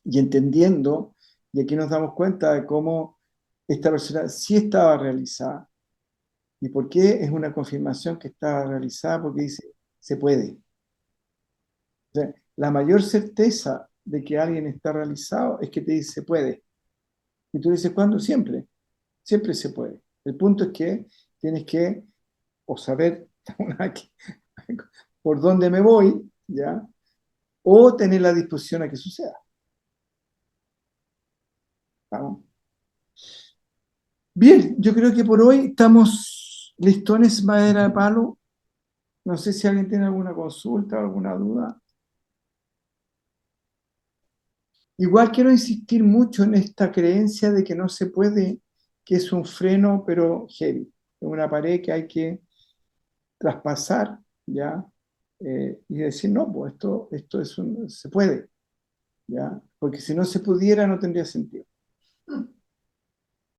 Y entendiendo, y aquí nos damos cuenta de cómo esta persona sí estaba realizada. ¿Y por qué es una confirmación que estaba realizada? Porque dice, se puede. O sea, la mayor certeza de que alguien está realizado es que te dice, se puede. Y tú dices, ¿cuándo? Siempre. Siempre se puede. El punto es que tienes que o saber por dónde me voy, ¿ya? O tener la disposición a que suceda. ¿Vamos? Bien, yo creo que por hoy estamos listones, madera de palo. No sé si alguien tiene alguna consulta o alguna duda. Igual quiero insistir mucho en esta creencia de que no se puede, que es un freno, pero heavy. Es una pared que hay que traspasar, ¿ya? Y decir, no, pues se puede, ¿ya? Porque si no se pudiera no tendría sentido.